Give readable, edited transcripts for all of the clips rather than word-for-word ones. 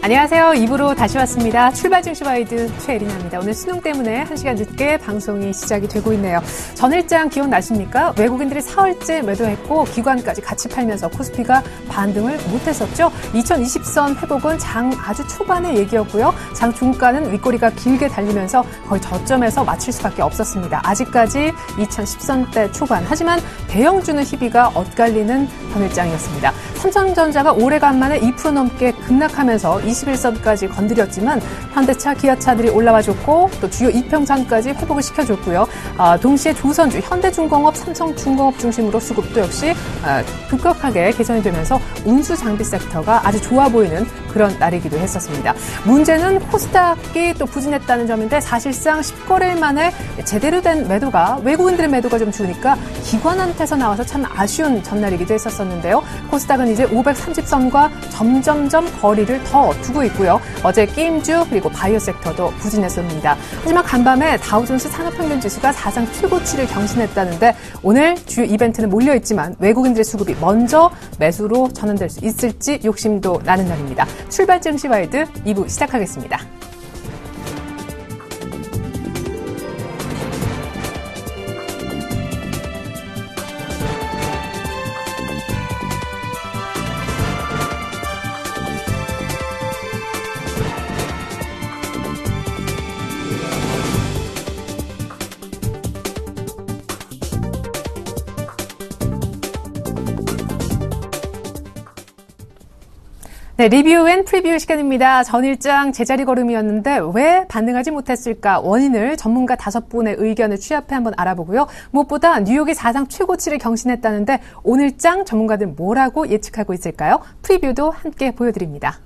안녕하세요. 2부로 다시 왔습니다. 출발 증시 와이드 최혜린입니다. 오늘 수능 때문에 1시간 늦게 방송이 시작이 되고 있네요. 전일장 기억나십니까? 외국인들이 사흘째 매도했고 기관까지 같이 팔면서 코스피가 반등을 못했었죠. 2020선 회복은 장 아주 초반의 얘기였고요. 장 중가는 윗꼬리가 길게 달리면서 거의 저점에서 마칠 수밖에 없었습니다. 아직까지 2010선대 초반. 하지만 대형주는 희비가 엇갈리는 전일장이었습니다. 삼성전자가 오래간만에 2% 넘게 급락하면서 21선까지 건드렸지만 현대차, 기아차들이 올라와줬고 또 주요 이평선까지 회복을 시켜줬고요. 동시에 조선주, 현대중공업, 삼성중공업 중심으로 수급도 역시 급격하게 개선이 되면서 운수장비 섹터가 아주 좋아 보이는 그런 날이기도 했었습니다. 문제는 코스닥이 또 부진했다는 점인데 사실상 10거래일 만에 제대로 된 매도가 외국인들의 매도가 좀 주니까 기관한테서 나와서 참 아쉬운 전날이기도 했었는데요. 코스닥은 이제 530선과 점점점 거리를 더 두고 있고요. 어제 게임주 그리고 바이오 섹터도 부진했습니다. 하지만 간밤에 다우존스 산업평균지수가 사상 최고치를 경신했다는데 오늘 주요 이벤트는 몰려있지만 외국인들의 수급이 먼저 매수로 전환될 수 있을지 욕심도 나는 날입니다. 출발 증시 와이드 2부 시작하겠습니다. 네, 리뷰 앤 프리뷰 시간입니다. 전일장 제자리 걸음이었는데 왜 반등하지 못했을까? 원인을 전문가 5분의 의견을 취합해 한번 알아보고요. 무엇보다 뉴욕이 사상 최고치를 경신했다는데 오늘장 전문가들 뭐라고 예측하고 있을까요? 프리뷰도 함께 보여드립니다.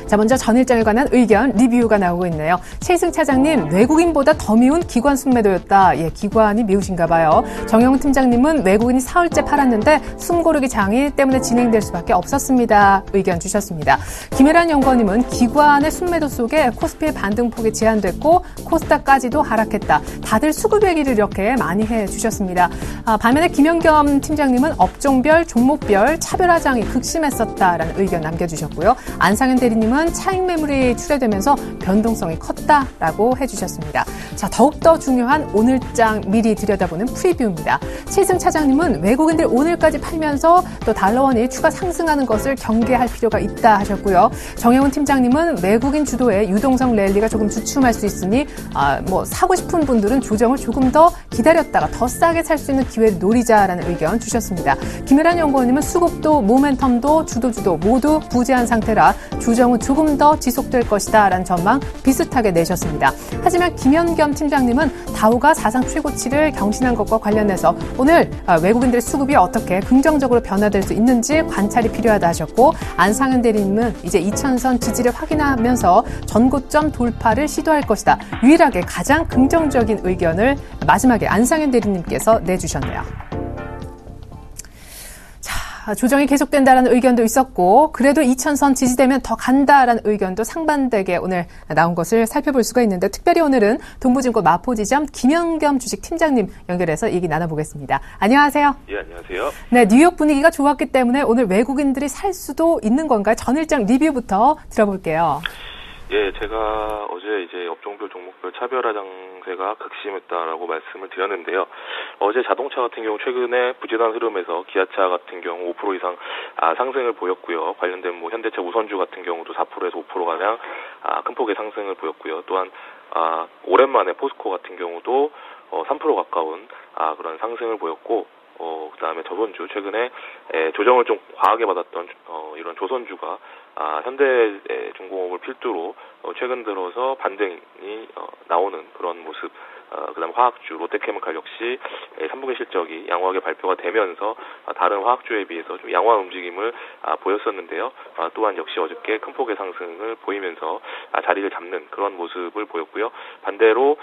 자, 먼저 전일장에 관한 의견 리뷰가 나오고 있네요. 최희승 차장님, 외국인보다 더 미운 기관 순매도였다. 예, 기관이 미우신가 봐요. 정영훈 팀장님은 외국인이 사흘째 팔았는데 숨고르기 장일 때문에 진행될 수밖에 없었습니다. 의견 주셨습니다. 김혜란 연구원님은 기관의 순매도 속에 코스피의 반등폭이 제한됐고 코스닥까지도 하락했다. 다들 수급 얘기를 이렇게 많이 해주셨습니다. 반면에 김연겸 팀장님은 업종별, 종목별 차별화장이 극심했었다라는 의견 남겨주셨고요. 안상현 대리님은 차익 매물이 출회되면서 변동성이 컸다라고 해주셨습니다. 자, 더욱더 중요한 오늘장 미리 들여다보는 프리뷰입니다. 최승 차장님은 외국인들 오늘까지 팔면서 또 달러원이 추가 상승하는 것을 경계할 필요가 있다 하셨고요. 정혜훈 팀장님은 외국인 주도의 유동성 랠리가 조금 주춤할 수 있으니 사고 싶은 분들은 조정을 조금 더 기다렸다가 더 싸게 살 수 있는 기회를 노리자라는 의견 주셨습니다. 김혜란 연구원님은 수급도 모멘텀도 주도 모두 부재한 상태라 조정은 조금 더 지속될 것이다 라는 전망 비슷하게 내셨습니다. 하지만 김연겸 팀장님은 다우가 사상 최고치를 경신한 것과 관련해서 오늘 외국인들의 수급이 어떻게 긍정적으로 변화될 수 있는지 관찰이 필요하다 하셨고, 안상현 대리님은 이제 2000선 지지를 확인하면서 전고점 돌파를 시도할 것이다. 유일하게 가장 긍정적인 의견을 마지막에 안상현 대리님께서 내주셨네요. 조정이 계속된다라는 의견도 있었고 그래도 2000선 지지되면 더 간다라는 의견도 상반되게 오늘 나온 것을 살펴볼 수가 있는데 특별히 오늘은 동부증권 마포지점 김연겸 주식팀장님 연결해서 얘기 나눠보겠습니다. 안녕하세요. 예, 안녕하세요. 네, 뉴욕 분위기가 좋았기 때문에 오늘 외국인들이 살 수도 있는 건가요? 전일장 리뷰부터 들어볼게요. 예, 제가 어제 이제 업종별 종목별 차별화 장세가 극심했다라고 말씀을 드렸는데요. 어제 자동차 같은 경우 최근에 부진한 흐름에서 기아차 같은 경우 5% 이상 상승을 보였고요. 관련된 현대차 우선주 같은 경우도 4%에서 5%가량 큰 폭의 상승을 보였고요. 또한 오랜만에 포스코 같은 경우도 3% 가까운 그런 상승을 보였고, 그다음에 조선주 최근에 조정을 좀 과하게 받았던 이런 조선주가 현대중공업을 필두로 최근 들어서 반등이 나오는 그런 모습. 그다음 화학주 롯데케미칼 역시 3분기 실적이 양호하게 발표가 되면서 다른 화학주에 비해서 좀 양호한 움직임을 보였었는데요. 또한 역시 어저께 큰 폭의 상승을 보이면서 자리를 잡는 그런 모습을 보였고요. 반대로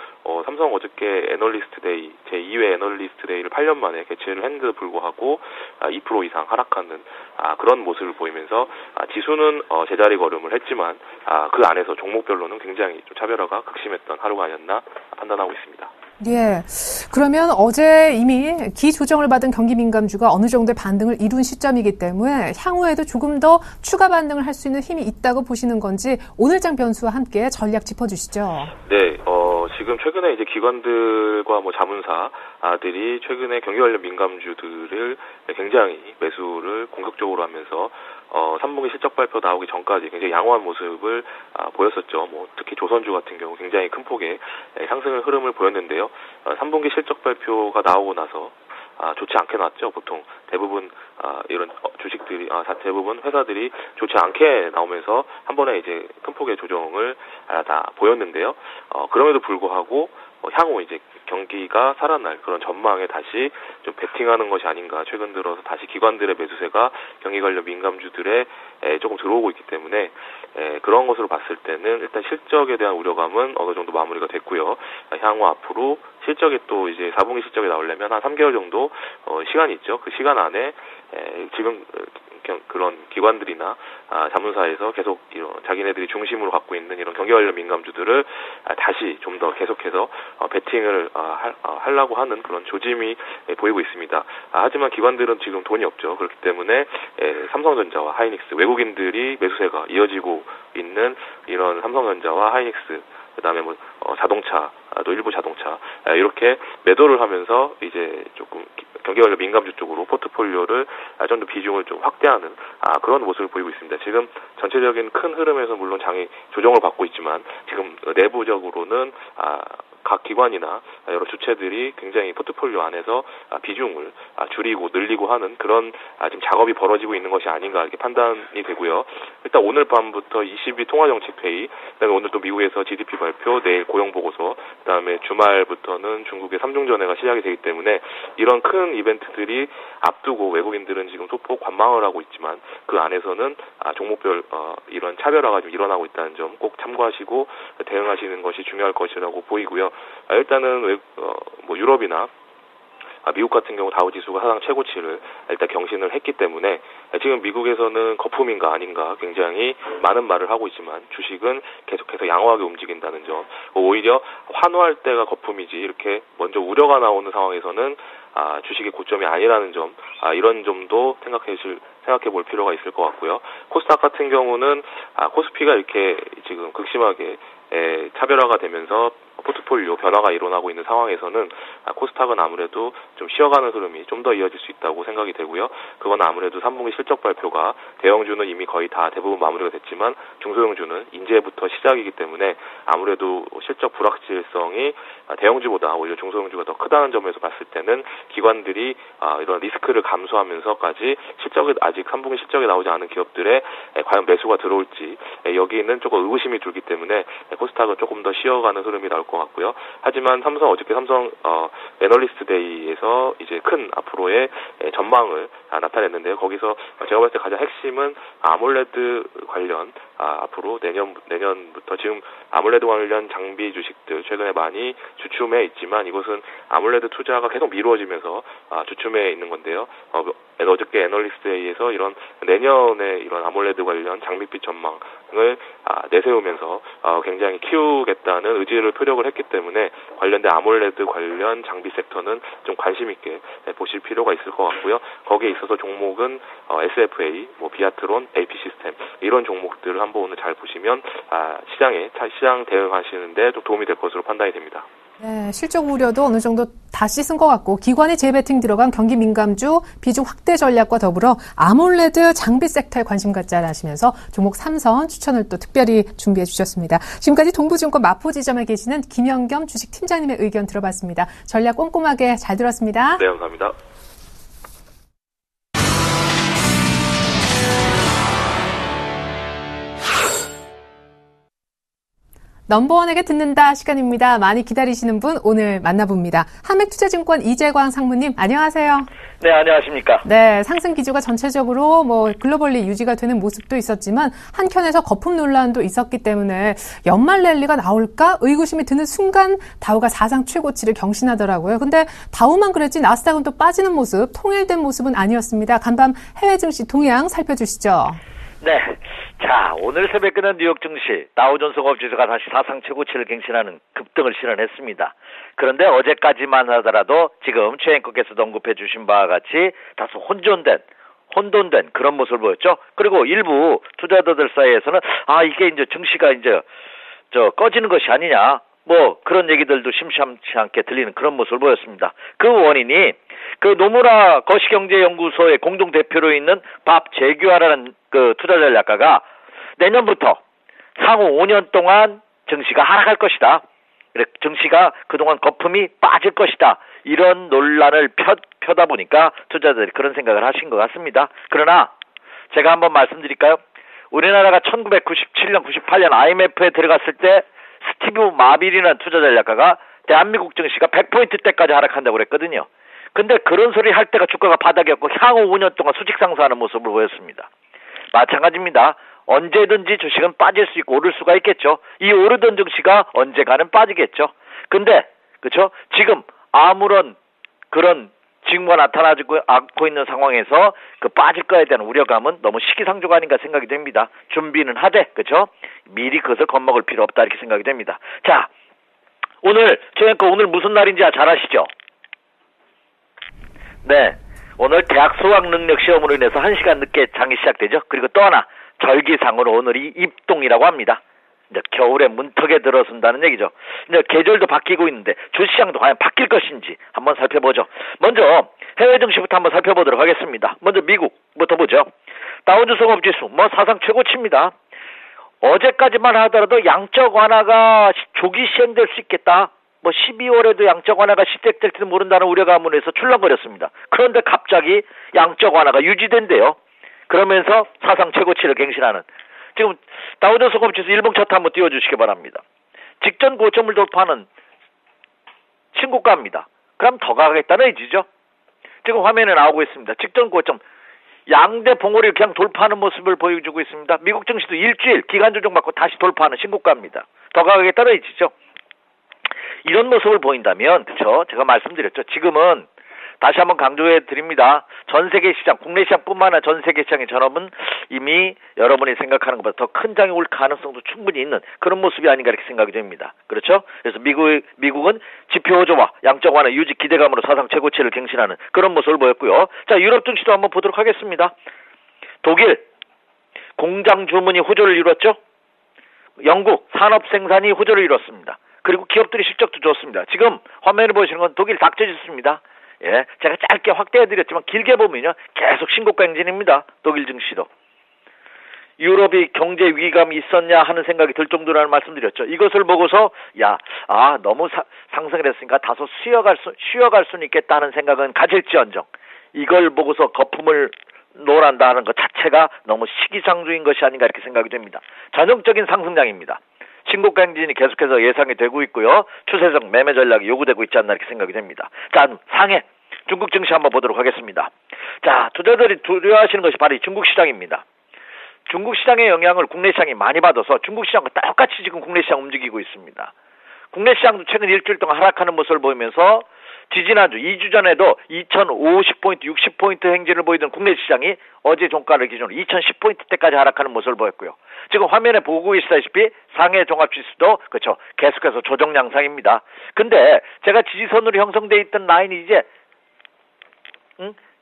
삼성 어저께 애널리스트 데이 제2회 애널리스트 데이를 8년 만에 개최를 했는데도 불구하고 2% 이상 하락하는 그런 모습을 보이면서 지수는 제자리 걸음을 했지만 그 안에서 종목별로는 굉장히 좀 차별화가 극심했던 하루가 아니었나 판단하고 있습니다. 예. 그러면 어제 이미 기조정을 받은 경기민감주가 어느 정도의 반등을 이룬 시점이기 때문에 향후에도 조금 더 추가 반등을 할 수 있는 힘이 있다고 보시는 건지 오늘장 변수와 함께 전략 짚어주시죠. 네, 지금 최근에 이제 기관들과 뭐 자문사들이 최근에 경기 관련 민감주들을 굉장히 매수를 공격적으로 하면서 3분기 실적 발표 나오기 전까지 굉장히 양호한 모습을 보였었죠. 뭐 특히 조선주 같은 경우 굉장히 큰 폭의 상승의 흐름을 보였는데요. 3분기 실적 발표가 나오고 나서 좋지 않게 나왔죠. 보통 대부분 이런 주식들이 대부분 회사들이 좋지 않게 나오면서 한 번에 이제 큰 폭의 조정을 다 보였는데요. 그럼에도 불구하고 향후 이제 경기가 살아날 그런 전망에 다시 좀 베팅하는 것이 아닌가. 최근 들어서 다시 기관들의 매수세가 경기 관련 민감주들에 조금 들어오고 있기 때문에 그런 것으로 봤을 때는 일단 실적에 대한 우려감은 어느 정도 마무리가 됐고요. 향후 앞으로 실적이 또 이제 4분기 실적이 나오려면 한 3개월 정도 시간이 있죠. 그 시간 안에 지금 그런 기관들이나 자문사에서 계속 이런 자기네들이 중심으로 갖고 있는 이런 경기 관련 민감주들을 다시 좀 더 계속해서 베팅을 하려고 하는 그런 조짐이 보이고 있습니다. 하지만 기관들은 지금 돈이 없죠. 그렇기 때문에 삼성전자와 하이닉스, 외국인들이 매수세가 이어지고 있는 이런 삼성전자와 하이닉스, 그다음에 뭐 자동차, 또 일부 자동차 이렇게 매도를 하면서 이제 조금 경기 관련 민감주 쪽으로 포트폴리오를 좀 더 비중을 좀 확대하는 그런 모습을 보이고 있습니다. 지금 전체적인 큰 흐름에서 물론 장이 조정을 받고 있지만 지금 내부적으로는 각 기관이나 여러 주체들이 굉장히 포트폴리오 안에서 비중을 줄이고 늘리고 하는 그런 지금 작업이 벌어지고 있는 것이 아닌가 이렇게 판단이 되고요. 일단 오늘 밤부터 22 통화정책회의, 그다음에 오늘 또 미국에서 GDP 발표, 내일 고용보고서, 그다음에 주말부터는 중국의 삼중전회가 시작이 되기 때문에 이런 큰 이벤트들이 앞두고 외국인들은 지금 소폭 관망을 하고 있지만 그 안에서는 종목별 이런 차별화가 좀 일어나고 있다는 점 꼭 참고하시고 대응하시는 것이 중요할 것이라고 보이고요. 일단은 뭐 유럽이나 미국 같은 경우 다우지수가 사상 최고치를 일단 경신을 했기 때문에 지금 미국에서는 거품인가 아닌가 굉장히 많은 말을 하고 있지만 주식은 계속해서 양호하게 움직인다는 점, 오히려 환호할 때가 거품이지 이렇게 먼저 우려가 나오는 상황에서는 주식의 고점이 아니라는 점, 이런 점도 생각해 볼 필요가 있을 것 같고요. 코스닥 같은 경우는 코스피가 이렇게 지금 극심하게 차별화가 되면서 포트폴리오 변화가 일어나고 있는 상황에서는 코스닥은 아무래도 좀 쉬어가는 흐름이 좀 더 이어질 수 있다고 생각이 되고요. 그건 아무래도 3분기 실적 발표가 대형주는 이미 거의 다 대부분 마무리가 됐지만 중소형주는 이제부터 시작이기 때문에 아무래도 실적 불확실성이 대형주보다 오히려 중소형주가 더 크다는 점에서 봤을 때는 기관들이 이런 리스크를 감수하면서까지 실적이 아직 3분기 실적이 나오지 않은 기업들의 과연 매수가 들어올지 여기는 조금 의구심이 들기 때문에 코스닥은 조금 더 쉬어가는 흐름이 나올 것 같고요. 하지만 어저께 삼성 애널리스트 데이에서 이제 큰 앞으로의 전망을 나타냈는데요. 거기서 제가 봤을 때 가장 핵심은 아몰레드 관련 앞으로 내년부터 지금 아몰레드 관련 장비 주식들 최근에 많이 주춤해 있지만 이것은 아몰레드 투자가 계속 미루어지면서 주춤해 있는 건데요. 어저께 애널리스트 데이에서 이런 내년에 이런 아몰레드 관련 장비빛 전망을 내세우면서 굉장히 키우겠다는 의지를 표력을 했기 때문에 관련된 아몰레드 관련 장비 섹터는 좀 관심 있게 보실 필요가 있을 것 같고요. 거기에 있어서 종목은 SFA, 비아트론, AP 시스템 이런 종목들을 한번 오늘 잘 보시면 시장 대응하시는데 좀 도움이 될 것으로 판단이 됩니다. 네, 실적 우려도 어느 정도 다 씻은 것 같고 기관의 재배팅 들어간 경기 민감주 비중 확대 전략과 더불어 아몰레드 장비 섹터에 관심 갖자 하시면서 종목 3선 추천을 또 특별히 준비해 주셨습니다. 지금까지 동부증권 마포지점에 계시는 김영겸 주식팀장님의 의견 들어봤습니다. 전략 꼼꼼하게 잘 들었습니다. 네, 감사합니다. 넘버원에게 듣는다 시간입니다. 많이 기다리시는 분 오늘 만나봅니다. 한맥투자증권 이재광 상무님 안녕하세요. 네, 안녕하십니까. 네, 상승 기조가 전체적으로 글로벌리 유지가 되는 모습도 있었지만 한켠에서 거품 논란도 있었기 때문에 연말 랠리가 나올까 의구심이 드는 순간 다우가 사상 최고치를 경신하더라고요. 근데 다우만 그랬지 나스닥은 또 빠지는 모습, 통일된 모습은 아니었습니다. 간밤 해외 증시 동향 살펴주시죠. 네. 자, 오늘 새벽 끝난 뉴욕 증시 다우존스 지수가 다시 사상 최고치를 갱신하는 급등을 실현했습니다. 그런데 어제까지만 하더라도 지금 최앵커께서도 언급해 주신 바와 같이 다소 혼돈된 그런 모습을 보였죠. 그리고 일부 투자자들 사이에서는 이게 이제 증시가 이제 꺼지는 것이 아니냐, 뭐 그런 얘기들도 심심치 않게 들리는 그런 모습을 보였습니다. 그 원인이 그 노무라 거시경제연구소의 공동 대표로 있는 밥 재규하라는 그 투자 전략가가 내년부터 향후 5년 동안 증시가 하락할 것이다. 증시가 그동안 거품이 빠질 것이다. 이런 논란을 펴다 보니까 투자자들이 그런 생각을 하신 것 같습니다. 그러나 제가 한번 말씀드릴까요? 우리나라가 1997년, 98년 IMF에 들어갔을 때 스티브 마빌이라는 투자 전략가가 대한민국 증시가 100포인트대까지 하락한다고 그랬거든요. 근데 그런 소리 할 때가 주가가 바닥이었고 향후 5년 동안 수직 상승하는 모습을 보였습니다. 마찬가지입니다. 언제든지 주식은 빠질 수 있고 오를 수가 있겠죠. 이 오르던 증시가 언젠가는 빠지겠죠. 근데 그렇죠? 지금 아무런 그런 징후가 나타나지 않고 있는 상황에서 그 빠질 거에 대한 우려감은 너무 시기상조가 아닌가 생각이 됩니다. 준비는 하되 그렇죠? 미리 그것을 겁먹을 필요 없다 이렇게 생각이 됩니다. 자, 오늘 무슨 날인지 잘 아시죠? 네, 오늘 대학 수학 능력 시험으로 인해서 1시간 늦게 장이 시작되죠. 그리고 또 하나 절기상으로 오늘이 입동이라고 합니다. 이제 겨울에 문턱에 들어선다는 얘기죠. 이제 계절도 바뀌고 있는데 주시장도 과연 바뀔 것인지 한번 살펴보죠. 먼저 해외 증시부터 한번 살펴보도록 하겠습니다. 먼저 미국부터 보죠. 다우존스 지수 사상 최고치입니다. 어제까지만 하더라도 양적 완화가 조기 시행될 수 있겠다. 12월에도 양적 완화가 시작될지도 모른다는 우려감으로 출렁거렸습니다. 그런데 갑자기 양적 완화가 유지된대요. 그러면서 사상 최고치를 갱신하는 지금 다우존스 지수 일봉 차트 한번 띄워주시기 바랍니다. 직전 고점을 돌파하는 신고가입니다. 그럼 더 가겠다는 의지죠. 지금 화면에 나오고 있습니다. 직전 고점 양대 봉우리를 그냥 돌파하는 모습을 보여주고 있습니다. 미국 증시도 일주일 기간 조정 받고 다시 돌파하는 신고가입니다. 더 가겠다는 의지죠. 이런 모습을 보인다면 그렇죠. 제가 말씀드렸죠. 지금은 다시 한번 강조해 드립니다. 전 세계 시장, 국내 시장뿐만 아니라 전 세계 시장의 전업은 이미 여러분이 생각하는 것보다 더 큰 장이 올 가능성도 충분히 있는 그런 모습이 아닌가 이렇게 생각이 됩니다. 그렇죠? 그래서 미국은 지표 호조와 양적 완화 유지 기대감으로 사상 최고치를 갱신하는 그런 모습을 보였고요. 자, 유럽 증시도 한번 보도록 하겠습니다. 독일 공장 주문이 호조를 이뤘죠? 영국 산업 생산이 호조를 이뤘습니다. 그리고 기업들이 실적도 좋습니다. 지금 화면에 보시는 건 독일 닥쳐지수입니다. 예, 제가 짧게 확대해드렸지만 길게 보면요 계속 신고가 행진입니다. 독일 증시도. 유럽이 경제 위기감이 있었냐 하는 생각이 들 정도라는 말씀드렸죠. 이것을 보고서 너무 상승을 했으니까 다소 쉬어갈 수는 있겠다 하는 생각은 가질지언정 이걸 보고서 거품을 노란다 하는 것 자체가 너무 시기상조인 것이 아닌가 이렇게 생각이 됩니다. 전형적인 상승장입니다. 신고가 행진이 계속해서 예상이 되고 있고요. 추세적 매매 전략이 요구되고 있지 않나 이렇게 생각이 됩니다. 자, 상해 중국 증시 한번 보도록 하겠습니다. 자, 투자들이 두려워하시는 것이 바로 이 중국 시장입니다. 중국 시장의 영향을 국내 시장이 많이 받아서 중국 시장과 똑같이 지금 국내 시장 움직이고 있습니다. 국내 시장도 최근 일주일 동안 하락하는 모습을 보이면서 지지난주 2주 전에도 2050포인트, 60포인트 행진을 보이던 국내 시장이 어제 종가를 기준으로 2010포인트대까지 하락하는 모습을 보였고요. 지금 화면에 보고 계시다시피 상해 종합지수도 그렇죠. 계속해서 조정 양상입니다. 근데 제가 지지선으로 형성되어 있던 라인이 이제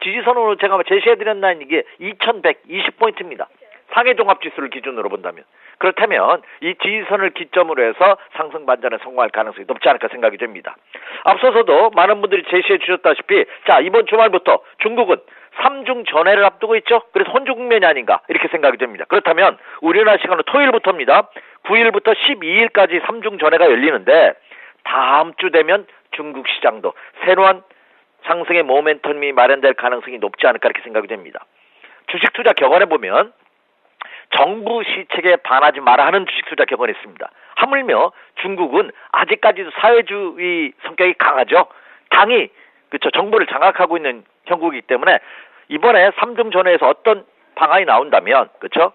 지지선으로 제가 제시해드린 라인이 이게 2120포인트입니다. 상해 종합지수를 기준으로 본다면. 그렇다면 이 지지선을 기점으로 해서 상승 반전에 성공할 가능성이 높지 않을까 생각이 됩니다. 앞서서도 많은 분들이 제시해 주셨다시피 자, 이번 주말부터 중국은 3중 전해를 앞두고 있죠. 그래서 혼주 국면이 아닌가 이렇게 생각이 됩니다. 그렇다면 우리나라 시간은 토요일부터입니다. 9일부터 12일까지 3중 전해가 열리는데 다음 주 되면 중국 시장도 새로운 상승의 모멘텀이 마련될 가능성이 높지 않을까 이렇게 생각이 됩니다. 주식 투자 격언에 보면 정부 시책에 반하지 마라 하는 주식 투자 격언이 있습니다. 하물며 중국은 아직까지도 사회주의 성격이 강하죠. 당이 그렇죠. 정부를 장악하고 있는 형국이기 때문에 이번에 3중 전해에서 어떤 방안이 나온다면 그렇죠.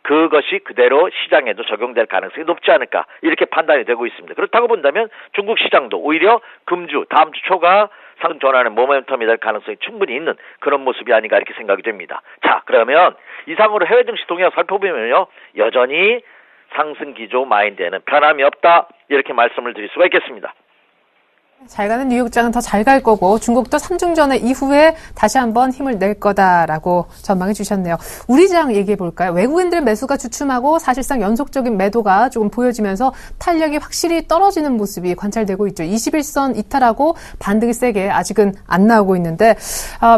그것이 그대로 시장에도 적용될 가능성이 높지 않을까 이렇게 판단이 되고 있습니다. 그렇다고 본다면 중국 시장도 오히려 금주 다음 주 초가 상승 전환의 모멘텀이 될 가능성이 충분히 있는 그런 모습이 아닌가 이렇게 생각이 됩니다. 자, 그러면 이상으로 해외 증시 동향 살펴보면요, 여전히 상승 기조 마인드에는 변함이 없다 이렇게 말씀을 드릴 수가 있겠습니다. 잘 가는 뉴욕장은 더 잘 갈 거고 중국도 3중전의 이후에 다시 한번 힘을 낼 거다라고 전망해 주셨네요. 우리 장 얘기해 볼까요? 외국인들 매수가 주춤하고 사실상 연속적인 매도가 조금 보여지면서 탄력이 확실히 떨어지는 모습이 관찰되고 있죠. 21선 이탈하고 반등이 세게 아직은 안 나오고 있는데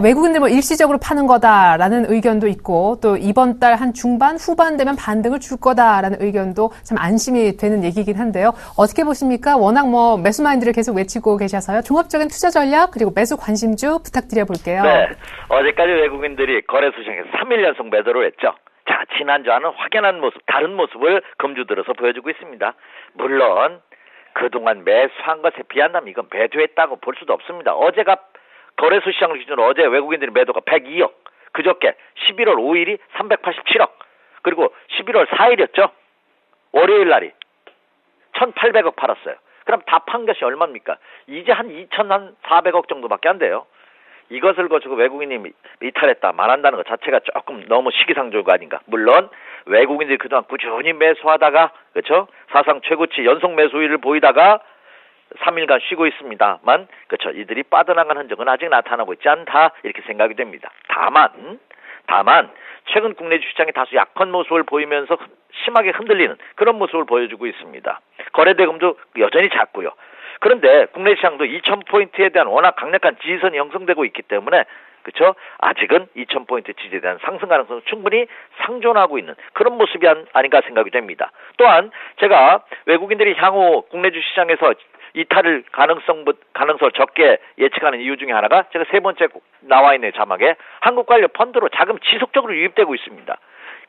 외국인들 뭐 일시적으로 파는 거다라는 의견도 있고 또 이번 달 한 중반 후반 되면 반등을 줄 거다라는 의견도 참 안심이 되는 얘기긴 한데요. 어떻게 보십니까? 워낙 뭐 매수 마인드를 계속 외치고 계셔서요. 종합적인 투자 전략 그리고 매수 관심주 부탁드려 볼게요. 네, 어제까지 외국인들이 거래소 시장에서 3일 연속 매도를 했죠. 자, 지난주와는 확연한 모습, 다른 모습을 금주 들어서 보여주고 있습니다. 물론 그동안 매수한 것에 비한다면 이건 매도했다고 볼 수도 없습니다. 어제가 거래소 시장을 기준으로 어제 외국인들이 매도가 102억, 그저께 11월 5일이 387억, 그리고 11월 4일이었죠. 월요일 날이 1,800억 팔았어요. 그럼 다 판 것이 얼마입니까? 이제 한 2,400억 정도밖에 안 돼요. 이것을 거치고 외국인이 이탈했다 말한다는 것 자체가 조금 너무 시기상조가 아닌가. 물론 외국인들이 그동안 꾸준히 매수하다가 그렇죠? 사상 최고치 연속 매수일을 보이다가 3일간 쉬고 있습니다만 그렇죠? 이들이 빠져나간 흔적은 아직 나타나고 있지 않다 이렇게 생각이 됩니다. 다만 최근 국내 주시장이 다소 약한 모습을 보이면서 심하게 흔들리는 그런 모습을 보여주고 있습니다. 거래대금도 여전히 작고요. 그런데 국내 시장도 2,000포인트에 대한 워낙 강력한 지지선이 형성되고 있기 때문에 그렇죠? 아직은 2,000포인트 지지에 대한 상승 가능성은 충분히 상존하고 있는 그런 모습이 아닌가 생각이 됩니다. 또한 제가 외국인들이 향후 국내 주시장에서 이탈을 가능성을 적게 예측하는 이유 중에 하나가 제가 세 번째 나와 있는 자막에 한국 관련 펀드로 자금 지속적으로 유입되고 있습니다.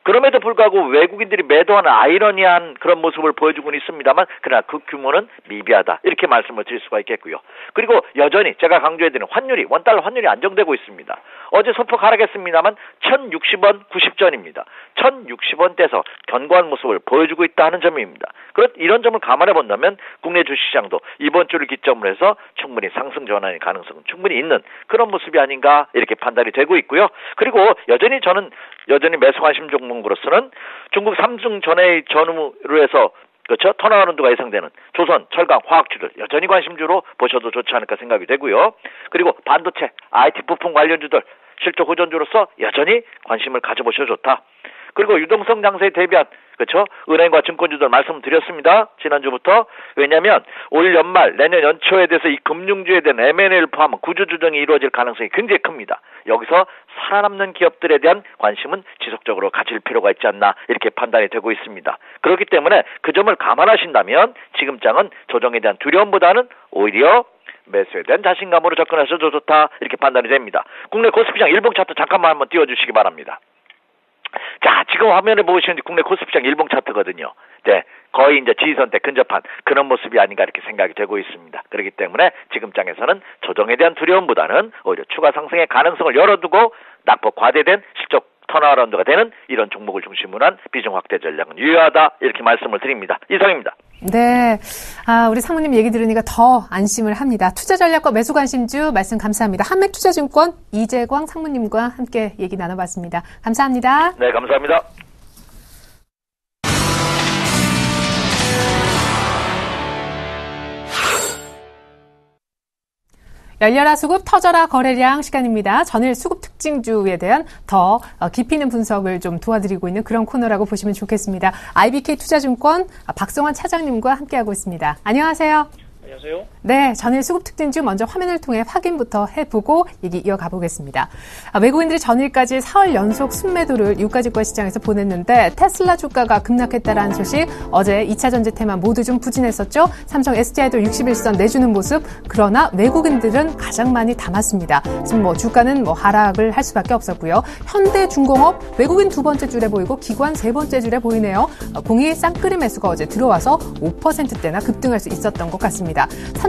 그럼에도 불구하고 외국인들이 매도하는 아이러니한 그런 모습을 보여주고는 있습니다만 그러나 그 규모는 미비하다 이렇게 말씀을 드릴 수가 있겠고요. 그리고 여전히 제가 강조해드리는 환율이 원달러 환율이 안정되고 있습니다. 어제 소폭 하락했습니다만 1,060원 90전입니다. 1,060원대에서 견고한 모습을 보여주고 있다는 점입니다. 이런 점을 감안해 본다면 국내 주시장도 이번 주를 기점으로 해서 충분히 상승 전환의 가능성은 충분히 있는 그런 모습이 아닌가 이렇게 판단이 되고 있고요. 그리고 여전히 매수 관심 종목으로서는 중국 삼중 전해의 전후로 해서 그렇죠? 턴어라운드가 예상되는 조선, 철강, 화학주들 여전히 관심주로 보셔도 좋지 않을까 생각이 되고요. 그리고 반도체, IT 부품 관련주들 실적 호전주로서 여전히 관심을 가져보셔도 좋다. 그리고 유동성 장세에 대비한 그렇죠? 은행과 증권주들 말씀드렸습니다. 지난주부터. 왜냐하면 올 연말 내년 연초에 대해서 이 금융주에 대한 M&A를 포함한 구조조정이 이루어질 가능성이 굉장히 큽니다. 여기서 살아남는 기업들에 대한 관심은 지속적으로 가질 필요가 있지 않나 이렇게 판단이 되고 있습니다. 그렇기 때문에 그 점을 감안하신다면 지금 장은 조정에 대한 두려움보다는 오히려 매수에 대한 자신감으로 접근하셔도 좋다 이렇게 판단이 됩니다. 국내 코스피장 일봉 차트 잠깐만 한번 띄워주시기 바랍니다. 자, 지금 화면에 보시는 국내 코스피장 일봉 차트거든요. 네, 거의 이제 지지선대 근접한 그런 모습이 아닌가 이렇게 생각이 되고 있습니다. 그렇기 때문에 지금 장에서는 조정에 대한 두려움보다는 오히려 추가 상승의 가능성을 열어두고 낙폭 과대된 실적 턴어라운드가 되는 이런 종목을 중심으로 한 비중 확대 전략은 유효하다 이렇게 말씀을 드립니다. 이상입니다. 네, 우리 상무님 얘기 들으니까 더 안심을 합니다. 투자 전략과 매수 관심주 말씀 감사합니다. 한맥투자증권 이재광 상무님과 함께 얘기 나눠봤습니다. 감사합니다. 네, 감사합니다. 열려라 수급 터져라 거래량 시간입니다. 전일 수급 특징주에 대한 더 깊이 있는 분석을 좀 도와드리고 있는 그런 코너라고 보시면 좋겠습니다. IBK 투자증권 박성환 차장님과 함께하고 있습니다. 안녕하세요. 안녕하세요. 네, 전일 수급 특징주 먼저 화면을 통해 확인부터 해보고 얘기 이어가 보겠습니다. 외국인들이 전일까지 4월 연속 순매도를 유가지권 시장에서 보냈는데 테슬라 주가가 급락했다라는 소식, 어제 2차 전지 테마 모두 좀 부진했었죠. 삼성 SDI도 61선 내주는 모습, 그러나 외국인들은 가장 많이 담았습니다. 지금 주가는 하락을 할 수밖에 없었고요. 현대중공업 외국인 두 번째 줄에 보이고 기관 세 번째 줄에 보이네요. 공이 쌍끌이 매수가 어제 들어와서 5%대나 급등할 수 있었던 것 같습니다.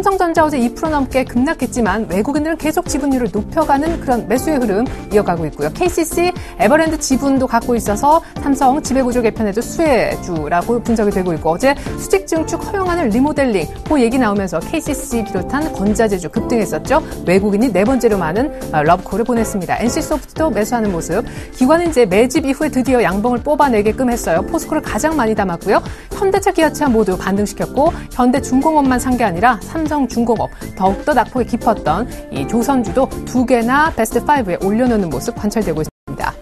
삼성전자 어제 2% 넘게 급락했지만 외국인들은 계속 지분율을 높여가는 그런 매수의 흐름 이어가고 있고요. KCC, 에버랜드 지분도 갖고 있어서 삼성 지배구조 개편에도 수혜주라고 분석이 되고 있고 어제 수직 증축 허용하는 리모델링 그 얘기 나오면서 KCC 비롯한 건자재주 급등했었죠. 외국인이 네 번째로 많은 러브콜을 보냈습니다. NC소프트도 매수하는 모습. 기관은 이제 매집 이후에 드디어 양봉을 뽑아내게끔 했어요. 포스코를 가장 많이 담았고요. 현대차, 기아차 모두 반등시켰고 현대중공업만 산 게 아니라 삼성중공업 더욱더 낙폭이 깊었던 이 조선주도 두 개나 베스트 5에 올려놓는 모습 관찰되고 있습니다.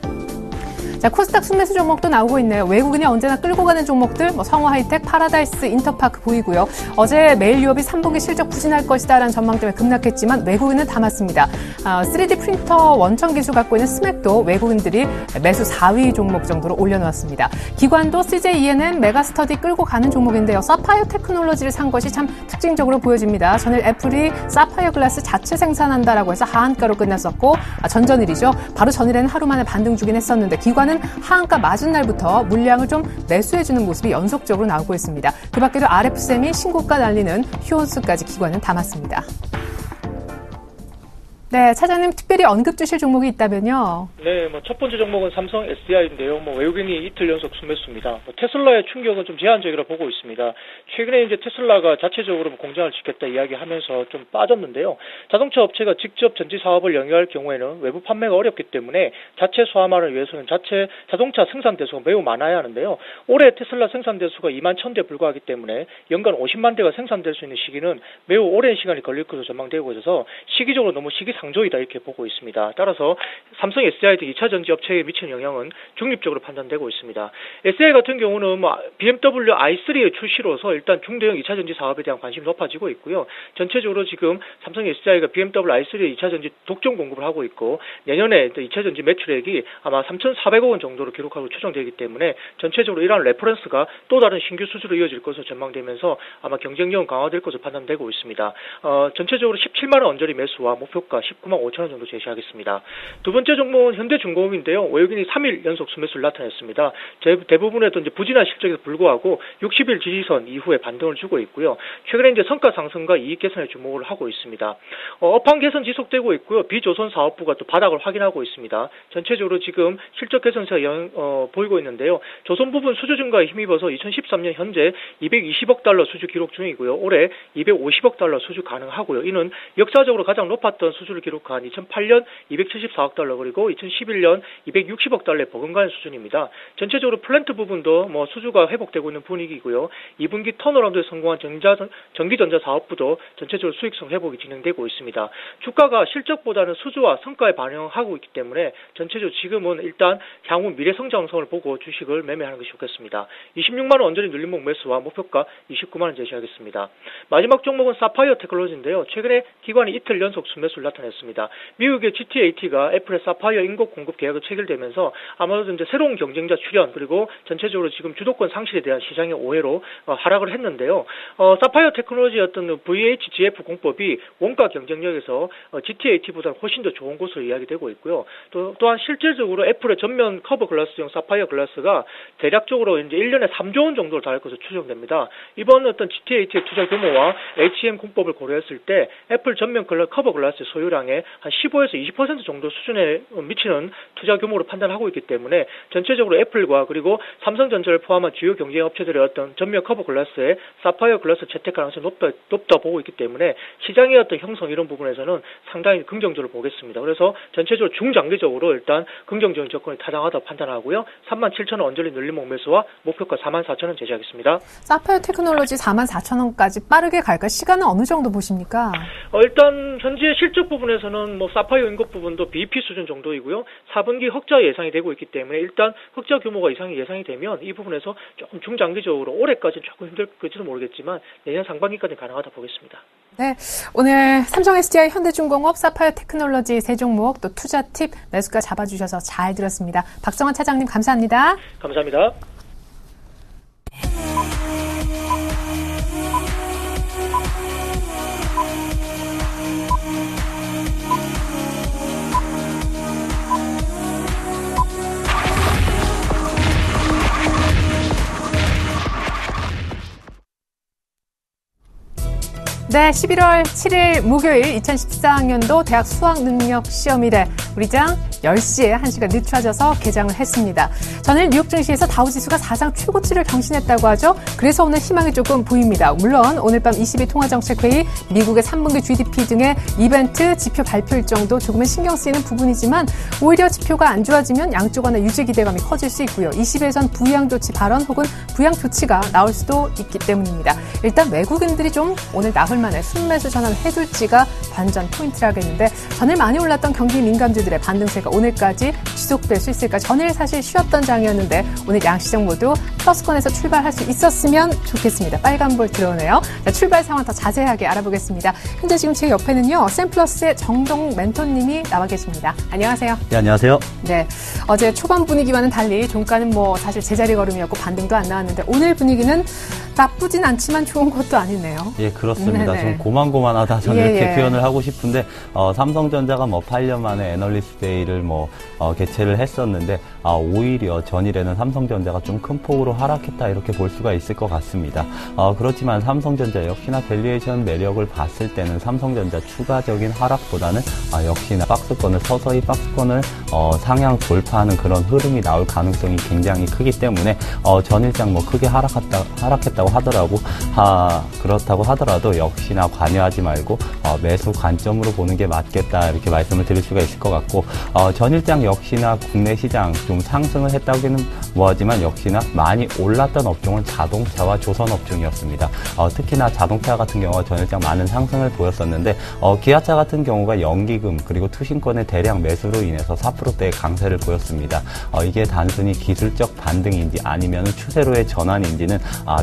자, 코스닥 순매수 종목도 나오고 있네요. 외국인이 언제나 끌고 가는 종목들, 성호 하이텍, 파라다이스, 인터파크 보이고요. 어제 매일 유업이 3분기 실적 부진할 것이다라는 전망 때문에 급락했지만 외국인은 담았습니다. 3D 프린터 원천 기술 갖고 있는 스맥도 외국인들이 매수 4위 종목 정도로 올려놓았습니다. 기관도 CJ 메가스터디 끌고 가는 종목인데요. 사파이어 테크놀로지를 산 것이 참 특징적으로 보여집니다. 전일 애플이 사파이어 글라스 자체 생산한다라고 해서 하한가로 끝났었고 전전일이죠. 바로 전일에는 하루 만에 반등 주긴 했었는데 기관은 하한가 맞은 날부터 물량을 좀 매수해주는 모습이 연속적으로 나오고 있습니다. 그 밖에도 RF셈이 신고가 날리는 휴온스까지 기관은 담았습니다. 네, 차장님 특별히 언급 주실 종목이 있다면요. 네, 첫 번째 종목은 삼성 SDI인데요. 외국인이 이틀 연속 순매수입니다. 테슬라의 충격은 좀 제한적이라 보고 있습니다. 최근에 이제 테슬라가 자체적으로 공장을 짓겠다 이야기하면서 좀 빠졌는데요. 자동차 업체가 직접 전지 사업을 영위할 경우에는 외부 판매가 어렵기 때문에 자체 수화만을 위해서는 자체 자동차 생산 대수가 매우 많아야 하는데요. 올해 테슬라 생산 대수가 2만 1,000대 불과하기 때문에 연간 50만 대가 생산될 수 있는 시기는 매우 오랜 시간이 걸릴 것으로 전망되고 있어서 시기적으로 너무 시기상조이다 이렇게 보고 있습니다. 따라서 삼성 SDI 등 2차 전지 업체에 미치는 영향은 중립적으로 판단되고 있습니다. SDI 같은 경우는 BMW i3의 출시로서 일단 중대형 2차 전지 사업에 대한 관심이 높아지고 있고요. 전체적으로 지금 삼성 SDI가 BMW i3의 2차 전지 독점 공급을 하고 있고 내년에 2차 전지 매출액이 아마 3,400억 원 정도로 기록하고 추정되기 때문에 전체적으로 이러한 레퍼런스가 또 다른 신규 수주로 이어질 것으로 전망되면서 아마 경쟁력은 강화될 것으로 판단되고 있습니다. 전체적으로 17만 원 언저리 매수와 목표가 19만 5천 원 정도 제시하겠습니다. 두 번째 종목은 현대중공업인데요. 외국인이 3일 연속 순매수를 나타냈습니다. 대부분의 이제 부진한 실적에도 불구하고 60일 지지선 이후에 반등을 주고 있고요. 최근에 이제 성과 상승과 이익 개선에 주목을 하고 있습니다. 업황 개선 지속되고 있고요. 비조선 사업부가 또 바닥을 확인하고 있습니다. 전체적으로 지금 실적 개선세가 보이고 있는데요. 조선 부분 수주 증가에 힘입어서 2013년 현재 220억 달러 수주 기록 중이고요. 올해 250억 달러 수주 가능하고요. 이는 역사적으로 가장 높았던 수주를 기록한 2008년 274억 달러 그리고 2011년 260억 달러에 버금가는 수준입니다. 전체적으로 플랜트 부분도 수주가 회복되고 있는 분위기고요. 2분기 턴어라운드에 성공한 전기전자 사업부도 전체적으로 수익성 회복이 진행되고 있습니다. 주가가 실적보다는 수주와 성과에 반영하고 있기 때문에 전체적으로 지금은 일단 향후 미래 성장성을 보고 주식을 매매하는 것이 좋겠습니다. 26만 원 언저리 눌림목 매수와 목표가 29만 원 제시하겠습니다. 마지막 종목은 사파이어 테크놀로지인데요. 최근에 기관이 이틀 연속 순매수를 나타냈습니다. 미국의 GTAT가 애플의 사파이어 인곡 공급 계약을 체결되면서 아마도 이제 새로운 경쟁자 출현 그리고 전체적으로 지금 주도권 상실에 대한 시장의 오해로 하락을 했는데요. 사파이어 테크놀로지였던 VHGF 공법이 원가 경쟁력에서 GTAT보다 훨씬 더 좋은 것으로 이야기되고 있고요. 또한 실질적으로 애플의 전면 커버 글라스용 사파이어 글라스가 대략적으로 이제 1년에 3조 원 정도로 달할 것으로 추정됩니다. 이번 GTAT의 투자 규모와 HM 공법을 고려했을 때 애플 전면 커버 글라스 소유량의 한 15에서 20% 정도 수준에 미치는 투자 규모로 판단하고 있기 때문에 전체적으로 애플과 그리고 삼성전자를 포함한 주요 경쟁 업체들의 전면 커버 글라스에 사파이어 글라스 채택 가능성이 높다 보고 있기 때문에 시장의 형성 이런 부분에서는 상당히 긍정적으로 보겠습니다. 그래서 전체적으로 중장기적으로 일단 긍정적인 접근이 타당하다 판단하고요. 37,000원 언저리 눌림목 매수와 목표가 44,000원 제시하겠습니다. 사파이어 테크놀로지 44,000원까지 빠르게 갈까? 시간은 어느 정도 보십니까? 일단 현재 실적 부분에서는 사파이어 인곡 부분도 BEP 수준 정도이고요. 4분기 흑자 예상이 되고 있기 때문에 일단 흑자 규모가 이상이 예상이 되면 이 부분에서 조금 중장기적으로 올해까지는 조금 힘들지도 모르겠지만 내년 상반기까지는 가능하다 보겠습니다. 네, 오늘 삼성 SDI, 현대중공업, 사파이어 테크놀로지 세 종목 또 투자 팁 매수가 잡아주셔서 잘 들었습니다. 박정환 차장님 감사합니다. 감사합니다. 네, 11월 7일 목요일 2014학년도 대학 수학능력시험일에 우리 장 10시에 1시간 늦춰져서 개장을 했습니다. 전일 뉴욕 증시에서 다우지수가 사상 최고치를 경신했다고 하죠. 그래서 오늘 희망이 조금 보입니다. 물론 오늘 밤 22 통화정책회의, 미국의 3분기 GDP 등의 이벤트 지표 발표 일정도 조금은 신경 쓰이는 부분이지만 오히려 지표가 안 좋아지면 양쪽 간의 유지 기대감이 커질 수 있고요. 20일선 부양조치 발언 혹은 부양조치가 나올 수도 있기 때문입니다. 일단 외국인들이 좀 오늘 나흘 만에 순매수 전환을 해둘지가 반전 포인트라겠는데 전일 많이 올랐던 경기 민감주들의 반등세가 오늘까지 지속될 수 있을까? 전일 사실 쉬었던 장이었는데 오늘 양시장 모두 플러스권에서 출발할 수 있었으면 좋겠습니다. 빨간불 들어오네요. 자, 출발 상황 더 자세하게 알아보겠습니다. 현재 지금 제 옆에는요. 샘플러스의 정동 멘토님이 나와 계십니다. 안녕하세요. 네, 안녕하세요. 네, 어제 초반 분위기와는 달리 종가는 사실 제자리 걸음이었고 반등도 안 나왔는데 오늘 분위기는 나쁘진 않지만 좋은 것도 아니네요. 예, 그렇습니다. 네네. 좀 고만고만하다 저는 예, 이렇게 예. 표현을 하고 싶은데 삼성전자가 8년 만에 애널리스트 데이를 개최를 했었는데 오히려 전일에는 삼성전자가 좀 큰 폭으로 하락했다 이렇게 볼 수가 있을 것 같습니다. 그렇지만 삼성전자 역시나 밸류에이션 매력을 봤을 때는 삼성전자 추가적인 하락보다는 역시나 서서히 박스권을 상향 돌파하는 그런 흐름이 나올 가능성이 굉장히 크기 때문에 전일장 크게 하락했다고 그렇다고 하더라도 역시나 관여하지 말고 매수 관점으로 보는 게 맞겠다 이렇게 말씀을 드릴 수가 있을 것 같고 전일장 역시나 국내 시장 좀 상승을 했다고는 뭐하지만 역시나 많이 올랐던 업종은 자동차와 조선 업종이었습니다. 특히나 자동차 같은 경우가 전일장 많은 상승을 보였었는데 기아차 같은 경우가 연기금 그리고 투신권의 대량 매수로 인해서 4%대의 강세를 보였습니다. 이게 단순히 기술적 반등인지 아니면 추세로의 전환인지는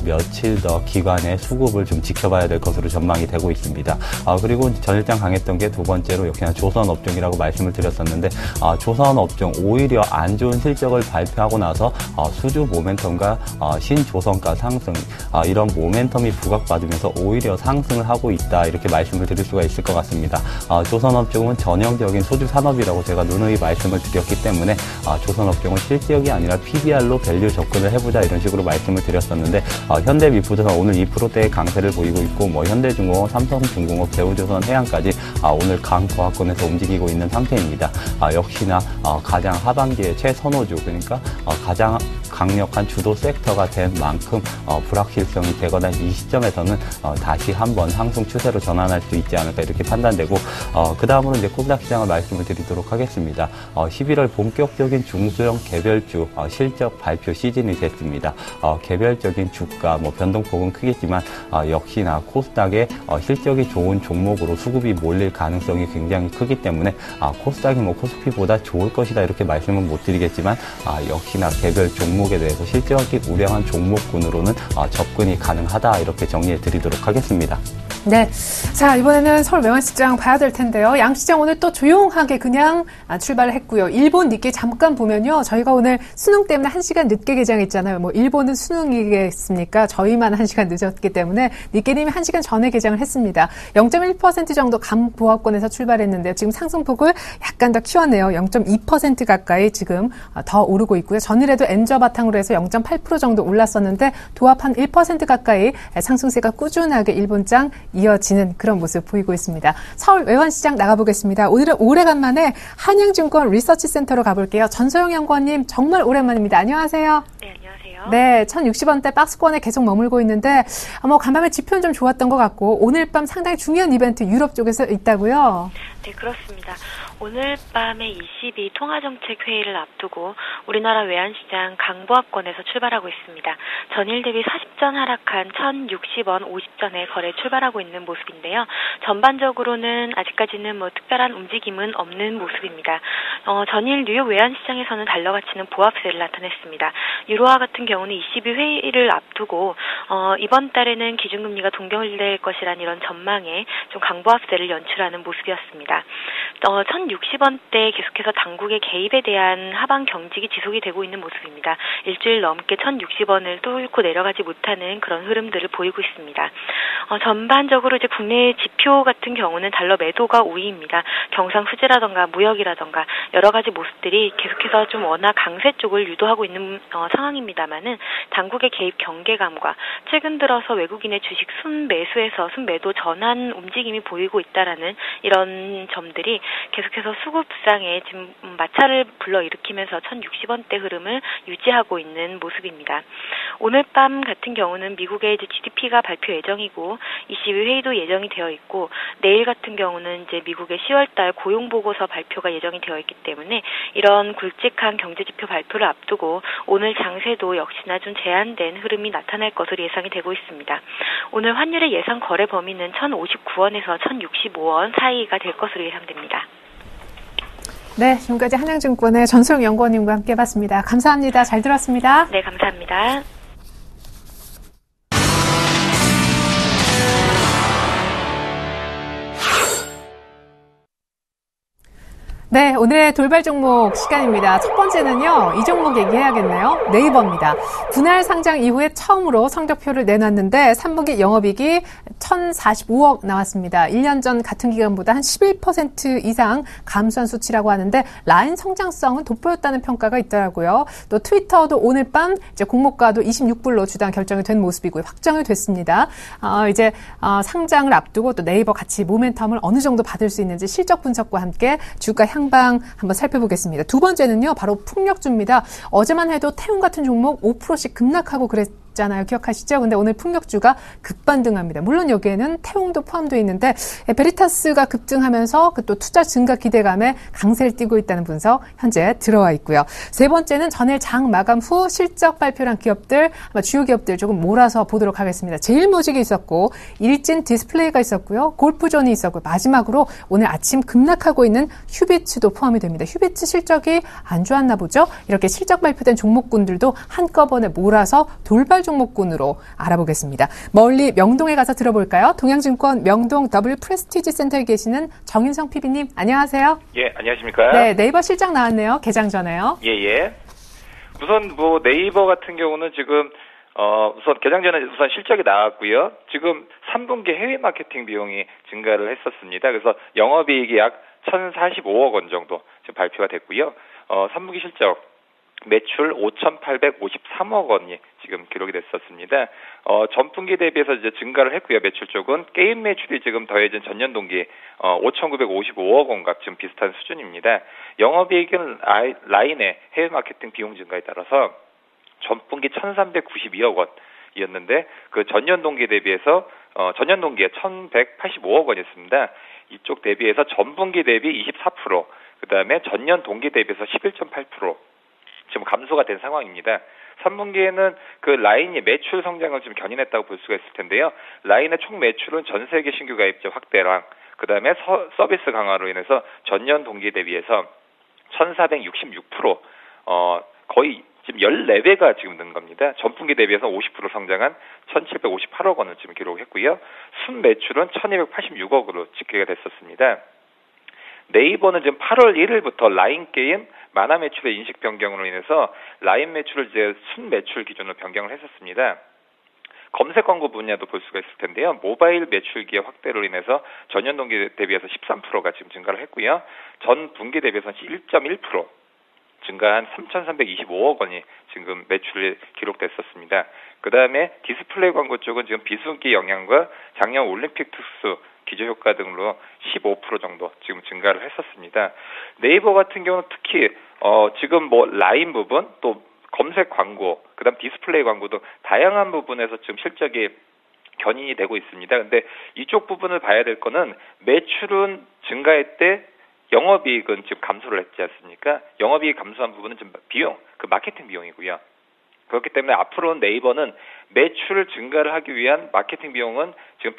며칠 더 기관의 수급을 좀 지켜봐야 될 것으로 전망이 되고 있습니다. 그리고 전일장 강했던 게 두 번째로 역시나 조선 업종이라고 말씀을 드렸었는데 조선 업종 오히려 안 좋은 실적을 발표하고 나서 수주 모멘텀과 신조선가 상승 이런 모멘텀이 부각받으면서 오히려 상승을 하고 있다 이렇게 말씀을 드릴 수가 있을 것 같습니다. 조선 업종은 전형적인 소주 산업이라고 제가 누누이 말씀을 드렸기 때문에 조선 업종은 실적이 아니라 PBR로 밸류 접근을 해보자 이런 식으로 말씀을 드렸었는데 현대미푸드는 오늘 2%대의 강세를 보이고 있고 현대중공업, 삼성중공업, 대우조선, 해양까지 오늘 강보합권에서 움직이고 있는 상태입니다. 역시나 가장 하반기에 최선호주 그러니까 가장 강력한 주도 섹터가 된 만큼 불확실성이 되거나 이 시점에서는 다시 한번 상승 추세로 전환할 수 있지 않을까 이렇게 판단되고 그 다음으로 이제 코스닥 시장을 말씀을 드리도록 하겠습니다. 11월 본격적인 중소형 개별주 실적 발표 시즌이 됐습니다. 개별적인 주가 변동폭은 크겠지만 역시나 코스닥의 실적이 좋은 종목으로 수급이 몰릴 가능성이 굉장히 크기 때문에 코스닥이 코스피보다 좋을 것이다 이렇게 말씀은 못 드리겠지만 역시나 개별 종목에 대해서 실적이 우량한 종목군으로는 접근이 가능하다 이렇게 정리해 드리도록 하겠습니다. 네. 자, 이번에는 서울 외환시장 봐야 될 텐데요. 양시장 오늘 또 조용하게 그냥 출발을 했고요. 일본 니케이 잠깐 보면요. 저희가 오늘 수능 때문에 1시간 늦게 개장했잖아요. 일본은 수능이겠습니까? 저희만 1시간 늦었기 때문에 니케이님이 1시간 전에 개장을 했습니다. 0.1% 정도 감보합권에서 출발했는데요. 지금 상승폭을 약간 더 키웠네요. 0.2% 가까이 지금 더 오르고 있고요. 전일에도 엔저 바탕으로 해서 0.8% 정도 올랐었는데 도합 한 1% 가까이 상승세가 꾸준하게 일본장 이어지는 그런 모습 보이고 있습니다. 서울 외환시장 나가보겠습니다. 오늘은 오래간만에 한양증권 리서치센터로 가볼게요. 전소영 연구원님 정말 오랜만입니다. 안녕하세요. 네, 안녕하세요. 네, 1,060원대 박스권에 계속 머물고 있는데 간밤에 지표는 좀 좋았던 것 같고 오늘 밤 상당히 중요한 이벤트 유럽 쪽에서 있다고요? 네, 그렇습니다. 오늘 밤에 22 통화정책 회의를 앞두고 우리나라 외환시장 강보합권에서 출발하고 있습니다. 전일 대비 40전 하락한 1,060원 50전에 거래 출발하고 있는 모습인데요. 전반적으로는 아직까지는 특별한 움직임은 없는 모습입니다. 전일 뉴욕 외환시장에서는 달러 가치는 보합세를 나타냈습니다. 유로화 같은 경우는 22 회의를 앞두고 이번 달에는 기준금리가 동결될 것이라는 이런 전망에 좀 강보합세를 연출하는 모습이었습니다. 1060원대 계속해서 당국의 개입에 대한 하방 경직이 지속이 되고 있는 모습입니다. 일주일 넘게 1060원을 뚫고 내려가지 못하는 그런 흐름들을 보이고 있습니다. 전반적으로 이제 국내 지표 같은 경우는 달러 매도가 우위입니다. 경상 수지라던가 무역이라던가 여러 가지 모습들이 계속해서 좀 워낙 강세 쪽을 유도하고 있는 상황입니다만은 당국의 개입 경계감과 최근 들어서 외국인의 주식 순매수에서 순매도 전환 움직임이 보이고 있다라는 이런 점들이 계속해서 수급 부상에 지금 마찰을 불러일으키면서 1060원대 흐름을 유지하고 있는 모습입니다. 오늘 밤 같은 경우는 미국의 이제 GDP가 발표 예정이고 ECB 회의도 예정이 되어 있고 내일 같은 경우는 이제 미국의 10월달 고용보고서 발표가 예정이 되어 있기 때문에 이런 굵직한 경제지표 발표를 앞두고 오늘 장세도 역시나 좀 제한된 흐름이 나타날 것으로 예상이 되고 있습니다. 오늘 환율의 예상 거래 범위는 1059원에서 1065원 사이가 될 것으로 예상됩니다. 네, 지금까지 한양증권의 전소영 연구원님과 함께 해봤습니다. 감사합니다. 잘 들었습니다. 네, 감사합니다. 네, 오늘의 돌발 종목 시간입니다. 첫 번째는요, 이 종목 얘기해야겠네요. 네이버입니다. 분할 상장 이후에 처음으로 성적표를 내놨는데 3분기 영업이익이 1,045억 나왔습니다. 1년 전 같은 기간보다 한 11% 이상 감소한 수치라고 하는데 라인 성장성은 돋보였다는 평가가 있더라고요. 또 트위터도 오늘 밤 이제 공모가도 26불로 주당 결정이 된 모습이고요. 확정이 됐습니다. 이제 상장을 앞두고 또 네이버 같이 모멘텀을 어느 정도 받을 수 있는지 실적 분석과 함께 주가 향방 한번 살펴보겠습니다. 두 번째는요, 바로 풍력주입니다. 어제만 해도 태움 같은 종목 5%씩 급락하고 그랬잖아요. 기억하시죠? 근데 오늘 풍력주가 급반등합니다. 물론 여기에는 태움도 포함되어 있는데 베리타스가 급등하면서 또 투자 증가 기대감에 강세를 띠고 있다는 분석 현재 들어와 있고요. 세 번째는 전일 장 마감 후 실적 발표한 기업들, 아마 주요 기업들 조금 몰아서 보도록 하겠습니다. 제일모직이 있었고 일진 디스플레이가 있었고요. 골프존이 있었고 마지막으로 오늘 아침 급락하고 있는 휴비츠도 포함이 됩니다. 휴비츠 실적이 안 좋았나 보죠? 이렇게 실적 발표된 종목군들도 한꺼번에 몰아서 돌발 종목군으로 알아보겠습니다. 멀리 명동에 가서 들어볼까요? 동양증권 명동 W 프레스티지 센터에 계시는 정인성 PB님, 안녕하세요. 예, 안녕하십니까? 네, 네이버 실적 나왔네요. 개장 전에요. 예. 우선 네이버 같은 경우는 지금 우선 개장 전에 우선 실적이 나왔고요. 지금 3분기 해외 마케팅 비용이 증가를 했었습니다. 그래서 영업이익이 약 1,045억 원 정도 지금 발표가 됐고요. 3분기 실적 매출 5,853억 원이 지금 기록이 됐었습니다. 전분기 대비해서 이제 증가를 했고요. 매출 쪽은 게임 매출이 지금 더해진 전년 동기 5,955억 원과 지금 비슷한 수준입니다. 영업이익은 라인의 해외 마케팅 비용 증가에 따라서 전분기 1,392억 원이었는데 그 전년 동기 대비해서 전년 동기에 1,185억 원이었습니다. 이쪽 대비해서 전분기 대비 24%, 그다음에 전년 동기 대비해서 11.8% 지금 감소가 된 상황입니다. 3분기에는 그 라인이 매출 성장을 좀 견인했다고 볼 수가 있을 텐데요. 라인의 총 매출은 전 세계 신규 가입자 확대랑 그다음에 서비스 강화로 인해서 전년 동기 대비해서 1,466% 거의 지금 14배가 지금 는 겁니다. 전분기 대비해서 50% 성장한 1,758억 원을 지금 기록했고요. 순 매출은 1,286억으로 집계가 됐었습니다. 네이버는 지금 8월 1일부터 라인 게임 만화 매출의 인식 변경으로 인해서 라인 매출을 이제 순 매출 기준으로 변경을 했었습니다. 검색 광고 분야도 볼 수가 있을 텐데요. 모바일 매출기의 확대로 인해서 전년 동기 대비해서 13%가 지금 증가를 했고요. 전 분기 대비해서 1.1% 증가한 3,325억 원이 지금 매출이 기록됐었습니다. 그 다음에 디스플레이 광고 쪽은 지금 비수기 영향과 작년 올림픽 특수 기저효과 등으로 15% 정도 지금 증가를 했었습니다. 네이버 같은 경우는 특히 지금 라인 부분 또 검색 광고, 그다음 디스플레이 광고 등 다양한 부분에서 지금 실적이 견인이 되고 있습니다. 근데 이쪽 부분을 봐야 될 거는 매출은 증가했대 영업이익은 지금 감소를 했지 않습니까? 영업이익 감소한 부분은 지금 비용, 그 마케팅 비용이고요. 그렇기 때문에 앞으로는 네이버는 매출을 증가를 하기 위한 마케팅 비용은 지금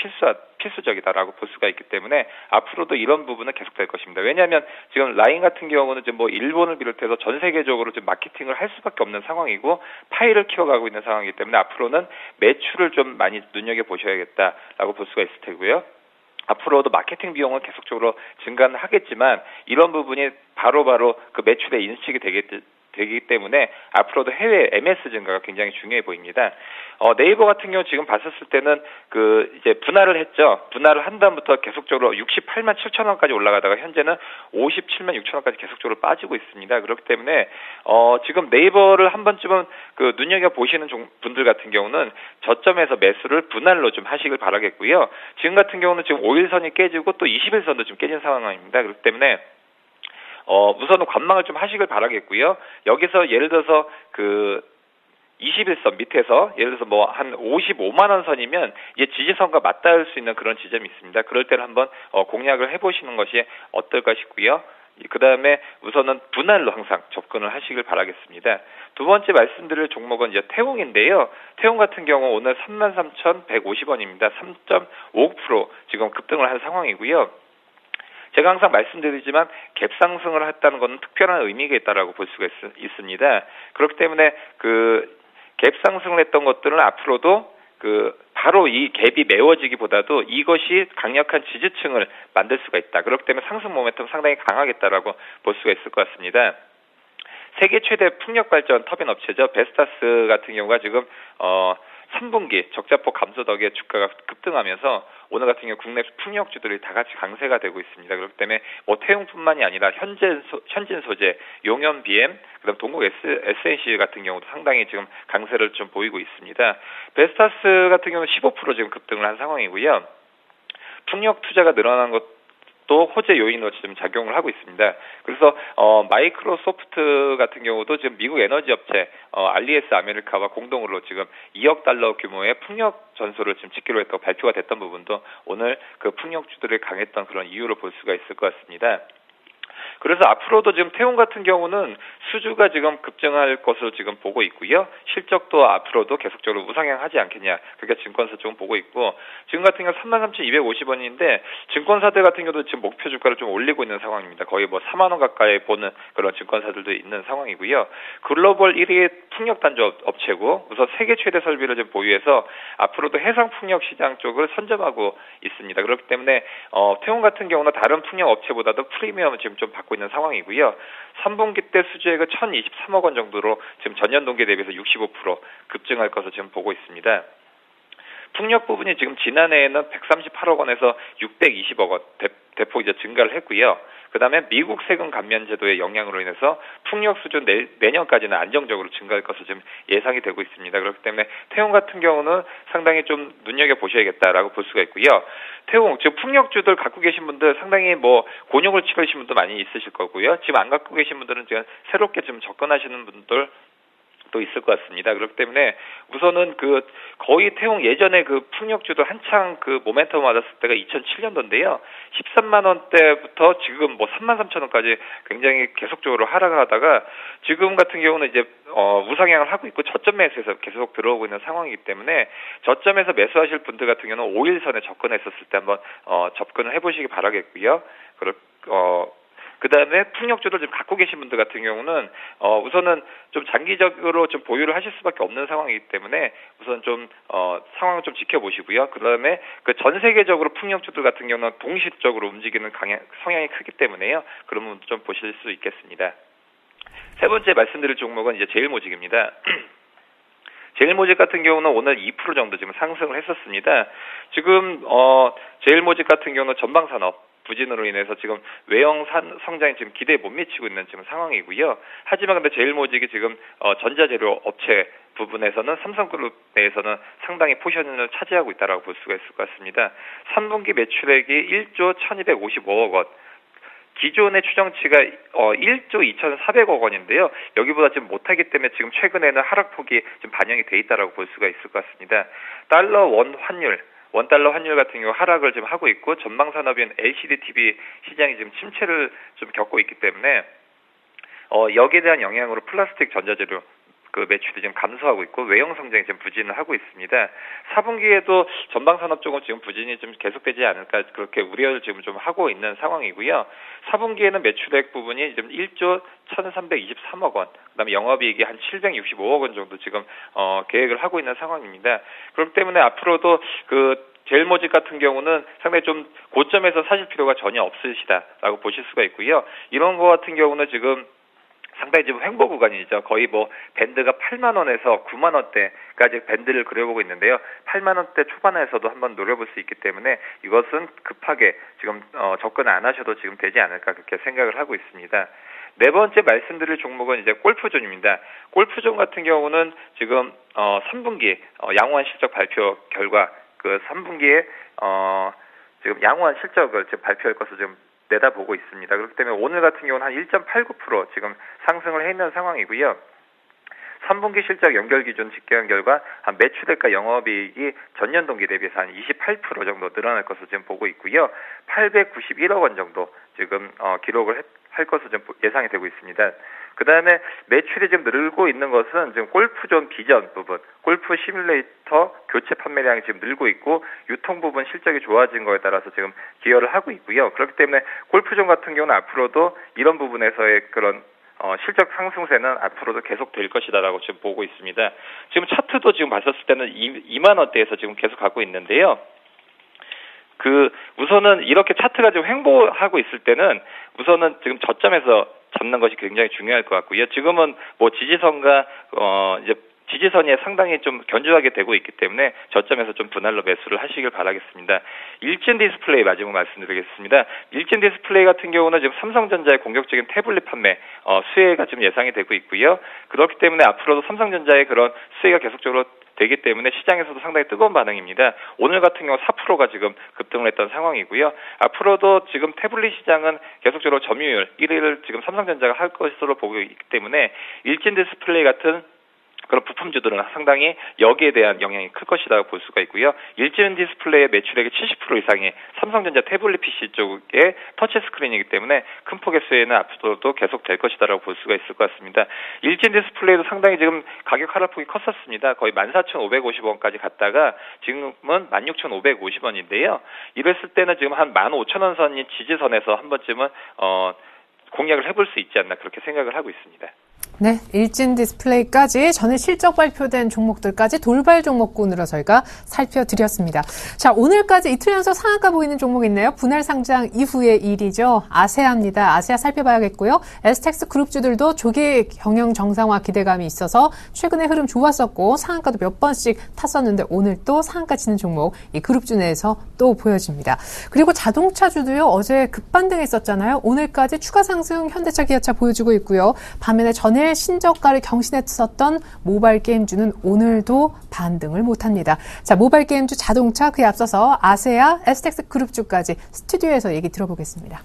필수적이다라고 볼 수가 있기 때문에 앞으로도 이런 부분은 계속될 것입니다. 왜냐하면 지금 라인 같은 경우는 지금 일본을 비롯해서 전 세계적으로 지금 마케팅을 할 수밖에 없는 상황이고 파이를 키워가고 있는 상황이기 때문에 앞으로는 매출을 좀 많이 눈여겨 보셔야겠다라고 볼 수가 있을 테고요. 앞으로도 마케팅 비용은 계속적으로 증가는 하겠지만 이런 부분이 바로바로 그 매출에 인식이 되기 때문에 앞으로도 해외 MS 증가가 굉장히 중요해 보입니다. 네이버 같은 경우 지금 봤었을 때는 이제 분할을 했죠. 분할을 한 다음부터 계속적으로 68만 7천 원까지 올라가다가 현재는 57만 6천 원까지 계속적으로 빠지고 있습니다. 그렇기 때문에 지금 네이버를 한 번쯤은 눈여겨 보시는 분들 같은 경우는 저점에서 매수를 분할로 좀 하시길 바라겠고요. 지금 같은 경우는 지금 5일선이 깨지고 또 20일선도 좀 깨진 상황입니다. 그렇기 때문에 우선은 관망을 좀 하시길 바라겠고요. 여기서 예를 들어서 21선 밑에서 예를 들어서 뭐 한 55만 원 선이면 이게 지지선과 맞닿을 수 있는 그런 지점이 있습니다. 그럴 때는 한번 공략을 해보시는 것이 어떨까 싶고요. 그 다음에 우선은 분할로 항상 접근을 하시길 바라겠습니다. 두 번째 말씀드릴 종목은 이제 태웅인데요. 태웅 같은 경우 오늘 33,150원입니다. 3.5% 지금 급등을 한 상황이고요. 제가 항상 말씀드리지만 갭 상승을 했다는 것은 특별한 의미가 있다라고 볼 수가 있습니다. 그렇기 때문에 갭 상승을 했던 것들은 앞으로도 바로 이 갭이 메워지기보다도 이것이 강력한 지지층을 만들 수가 있다. 그렇기 때문에 상승 모멘텀 상당히 강하겠다라고 볼 수가 있을 것 같습니다. 세계 최대 풍력 발전 터빈 업체죠. 베스타스 같은 경우가 지금 3분기 적자폭 감소 덕에 주가가 급등하면서 오늘 같은 경우 국내 풍력주들이 다 같이 강세가 되고 있습니다. 그렇기 때문에 태웅뿐만이 아니라 현진 소재, 용현 BM, 그다음 동국 SNC 같은 경우도 상당히 지금 강세를 좀 보이고 있습니다. 베스타스 같은 경우는 15% 지금 급등을 한 상황이고요. 풍력 투자가 늘어난 것도 호재 요인으로 지금 작용을 하고 있습니다. 그래서 마이크로소프트 같은 경우도 지금 미국 에너지 업체 알리에스 아메리카와 공동으로 지금 2억 달러 규모의 풍력 전소를 지금 짓기로 했다고 발표가 됐던 부분도 오늘 풍력주들이 강했던 그런 이유로 볼 수가 있을 것 같습니다. 그래서 앞으로도 지금 태웅 같은 경우는 수주가 지금 급증할 것으로 지금 보고 있고요. 실적도 앞으로도 계속적으로 우상향하지 않겠냐. 그렇게 증권사 좀 보고 있고, 지금 같은 경우 33,250원인데 증권사들 같은 경우도 지금 목표 주가를 좀 올리고 있는 상황입니다. 거의 뭐 4만 원 가까이 보는 그런 증권사들도 있는 상황이고요. 글로벌 1위 풍력 단조 업체고 우선 세계 최대 설비를 좀 보유해서 앞으로도 해상 풍력 시장 쪽을 선점하고 있습니다. 그렇기 때문에 태웅 같은 경우는 다른 풍력 업체보다도 프리미엄을 지금 좀 받고 있는 상황이고요. 3분기 때 수주액은 1,023억 원 정도로 지금 전년 동기 대비해서 65% 급증할 것으로 지금 보고 있습니다. 풍력 부분이 지금 지난해에는 138억 원에서 620억 원 대폭 이제 증가를 했고요. 그 다음에 미국 세금 감면 제도의 영향으로 인해서 풍력 수준 내년까지는 안정적으로 증가할 것으로 지금 예상이 되고 있습니다. 그렇기 때문에 태웅 같은 경우는 상당히 좀 눈여겨보셔야겠다라고 볼 수가 있고요. 태웅, 지금 풍력주들 갖고 계신 분들 상당히 뭐 곤욕을 치르신 분도 많이 있으실 거고요. 지금 안 갖고 계신 분들은 지금 새롭게 좀 접근하시는 분들 또 있을 것 같습니다. 그렇기 때문에 우선은 거의 태웅 예전에 풍력주도 한창 모멘텀 맞았을 때가 2007년도인데요. 13만 원대부터 지금 뭐 33,000원까지 굉장히 계속적으로 하락을 하다가 지금 같은 경우는 이제 우상향을 하고 있고 저점 매수에서 계속 들어오고 있는 상황이기 때문에 저점에서 매수하실 분들 같은 경우는 5일선에 접근했었을 때 한번 접근을 해보시기 바라겠고요. 그 다음에 풍력주들 좀 갖고 계신 분들 같은 경우는 우선은 좀 장기적으로 좀 보유를 하실 수밖에 없는 상황이기 때문에 우선 좀 상황을 좀 지켜보시고요. 그 다음에 전 세계적으로 풍력주들 같은 경우는 동시적으로 움직이는 성향이 크기 때문에요. 그런 부분도 좀 보실 수 있겠습니다. 세 번째 말씀드릴 종목은 이제 제일모직입니다. 제일모직 같은 경우는 오늘 2% 정도 지금 상승을 했었습니다. 지금 제일모직 같은 경우는 전방산업 부진으로 인해서 지금 외형 성장이 지금 기대에 못 미치고 있는 지금 상황이고요. 하지만 근데 제일모직이 지금 전자재료 업체 부분에서는 삼성그룹 내에서는 상당히 포션을 차지하고 있다라고 볼 수가 있을 것 같습니다. 3분기 매출액이 1조 1255억 원. 기존의 추정치가 1조 2,400억 원인데요. 여기보다 지금 못하기 때문에 지금 최근에는 하락폭이 좀 반영이 돼 있다라고 볼 수가 있을 것 같습니다. 달러 원 환율. 원달러 환율 같은 경우 하락을 지금 하고 있고 전방산업인 LCD TV 시장이 지금 침체를 좀 겪고 있기 때문에 여기에 대한 영향으로 플라스틱 전자재료 매출이 지금 감소하고 있고 외형 성장이 지금 부진을 하고 있습니다. 4분기에도 전방산업 쪽은 지금 부진이 좀 계속되지 않을까 그렇게 우려를 지금 좀 하고 있는 상황이고요. 4분기에는 매출액 부분이 지금 1조 1,323억 원, 그다음에 영업이익이 한 765억 원 정도 지금 계획을 하고 있는 상황입니다. 그렇기 때문에 앞으로도 제일모직 같은 경우는 상당히 좀 고점에서 사실 필요가 전혀 없으시다라고 보실 수가 있고요. 이런 거 같은 경우는 지금 상당히 지금 횡보 구간이죠. 거의 뭐 밴드가 8만 원에서 9만 원대까지 밴드를 그려보고 있는데요. 8만 원대 초반에서도 한번 노려볼 수 있기 때문에 이것은 급하게 지금 접근 안 하셔도 지금 되지 않을까 그렇게 생각을 하고 있습니다. 네 번째 말씀드릴 종목은 이제 골프존입니다. 골프존 같은 경우는 지금 3분기 양호한 실적 발표 결과 그 3분기에 지금 양호한 실적을 지금 발표할 것을 지금 내다보고 있습니다. 그렇기 때문에 오늘 같은 경우는 한 1.89% 지금 상승을 해 있는 상황이고요. 3분기 실적 연결 기준 집계한 결과 한 매출액과 영업이익이 전년 동기 대비해서 한 28% 정도 늘어날 것으로 지금 보고 있고요. 891억 원 정도 지금 기록을 할 것으로 좀 예상이 되고 있습니다. 그 다음에 매출이 지금 늘고 있는 것은 지금 골프존 비전 부분, 골프 시뮬레이터 교체 판매량이 지금 늘고 있고 유통 부분 실적이 좋아진 거에 따라서 지금 기여를 하고 있고요. 그렇기 때문에 골프존 같은 경우는 앞으로도 이런 부분에서의 그런 실적 상승세는 앞으로도 계속 될 것이다라고 지금 보고 있습니다. 지금 차트도 지금 봤었을 때는 2만 원대에서 지금 계속 가고 있는데요. 우선은 이렇게 차트가 지금 횡보하고 있을 때는 우선은 지금 저점에서 잡는 것이 굉장히 중요할 것 같고요. 지금은 뭐 지지선과 이제 지지선이 상당히 좀 견조하게 되고 있기 때문에 저점에서 좀 분할로 매수를 하시길 바라겠습니다. 일진 디스플레이 마지막 말씀드리겠습니다. 일진 디스플레이 같은 경우는 지금 삼성전자의 공격적인 태블릿 판매 수혜가 지금 예상이 되고 있고요. 그렇기 때문에 앞으로도 삼성전자의 그런 수혜가 계속적으로 되기 때문에 시장에서도 상당히 뜨거운 반응입니다. 오늘 같은 경우 4%가 지금 급등을 했던 상황이고요. 앞으로도 지금 태블릿 시장은 계속적으로 점유율 1위를 지금 삼성전자가 할 것으로 보고 있기 때문에 일진 디스플레이 같은 그런 부품주들은 상당히 여기에 대한 영향이 클 것이라고 볼 수가 있고요. 일진 디스플레이의 매출액의 70% 이상이 삼성전자 태블릿 PC 쪽의 터치 스크린이기 때문에 큰 폭의 수혜는 앞으로도 계속 될 것이다라고 볼 수가 있을 것 같습니다. 일진 디스플레이도 상당히 지금 가격 하락폭이 컸었습니다. 거의 14,550원까지 갔다가 지금은 16,550원인데요. 이랬을 때는 지금 한 15,000원 선이 지지선에서 한 번쯤은 공략을 해볼 수 있지 않나 그렇게 생각을 하고 있습니다. 네, 일진 디스플레이까지 전일 실적 발표된 종목들까지 돌발 종목군으로 저희가 살펴드렸습니다. 자, 오늘까지 이틀 연속 상한가 보이는 종목이 있네요. 분할 상장 이후의 일이죠. 아세아입니다. 아세아 살펴봐야겠고요. 에스텍스 그룹주들도 조기 경영 정상화 기대감이 있어서 최근에 흐름 좋았었고 상한가도 몇 번씩 탔었는데 오늘 또 상한가 치는 종목 이 그룹주 내에서 또 보여집니다. 그리고 자동차주도요. 어제 급반등했었잖아요. 오늘까지 추가 상승 현대차, 기아차 보여주고 있고요. 반면에 전일 신저가를 경신했었던 모바일 게임주는 오늘도 반등을 못합니다. 자, 모바일 게임주, 자동차, 그에 앞서서 아세아, 에스텍스 그룹주까지 스튜디오에서 얘기 들어보겠습니다.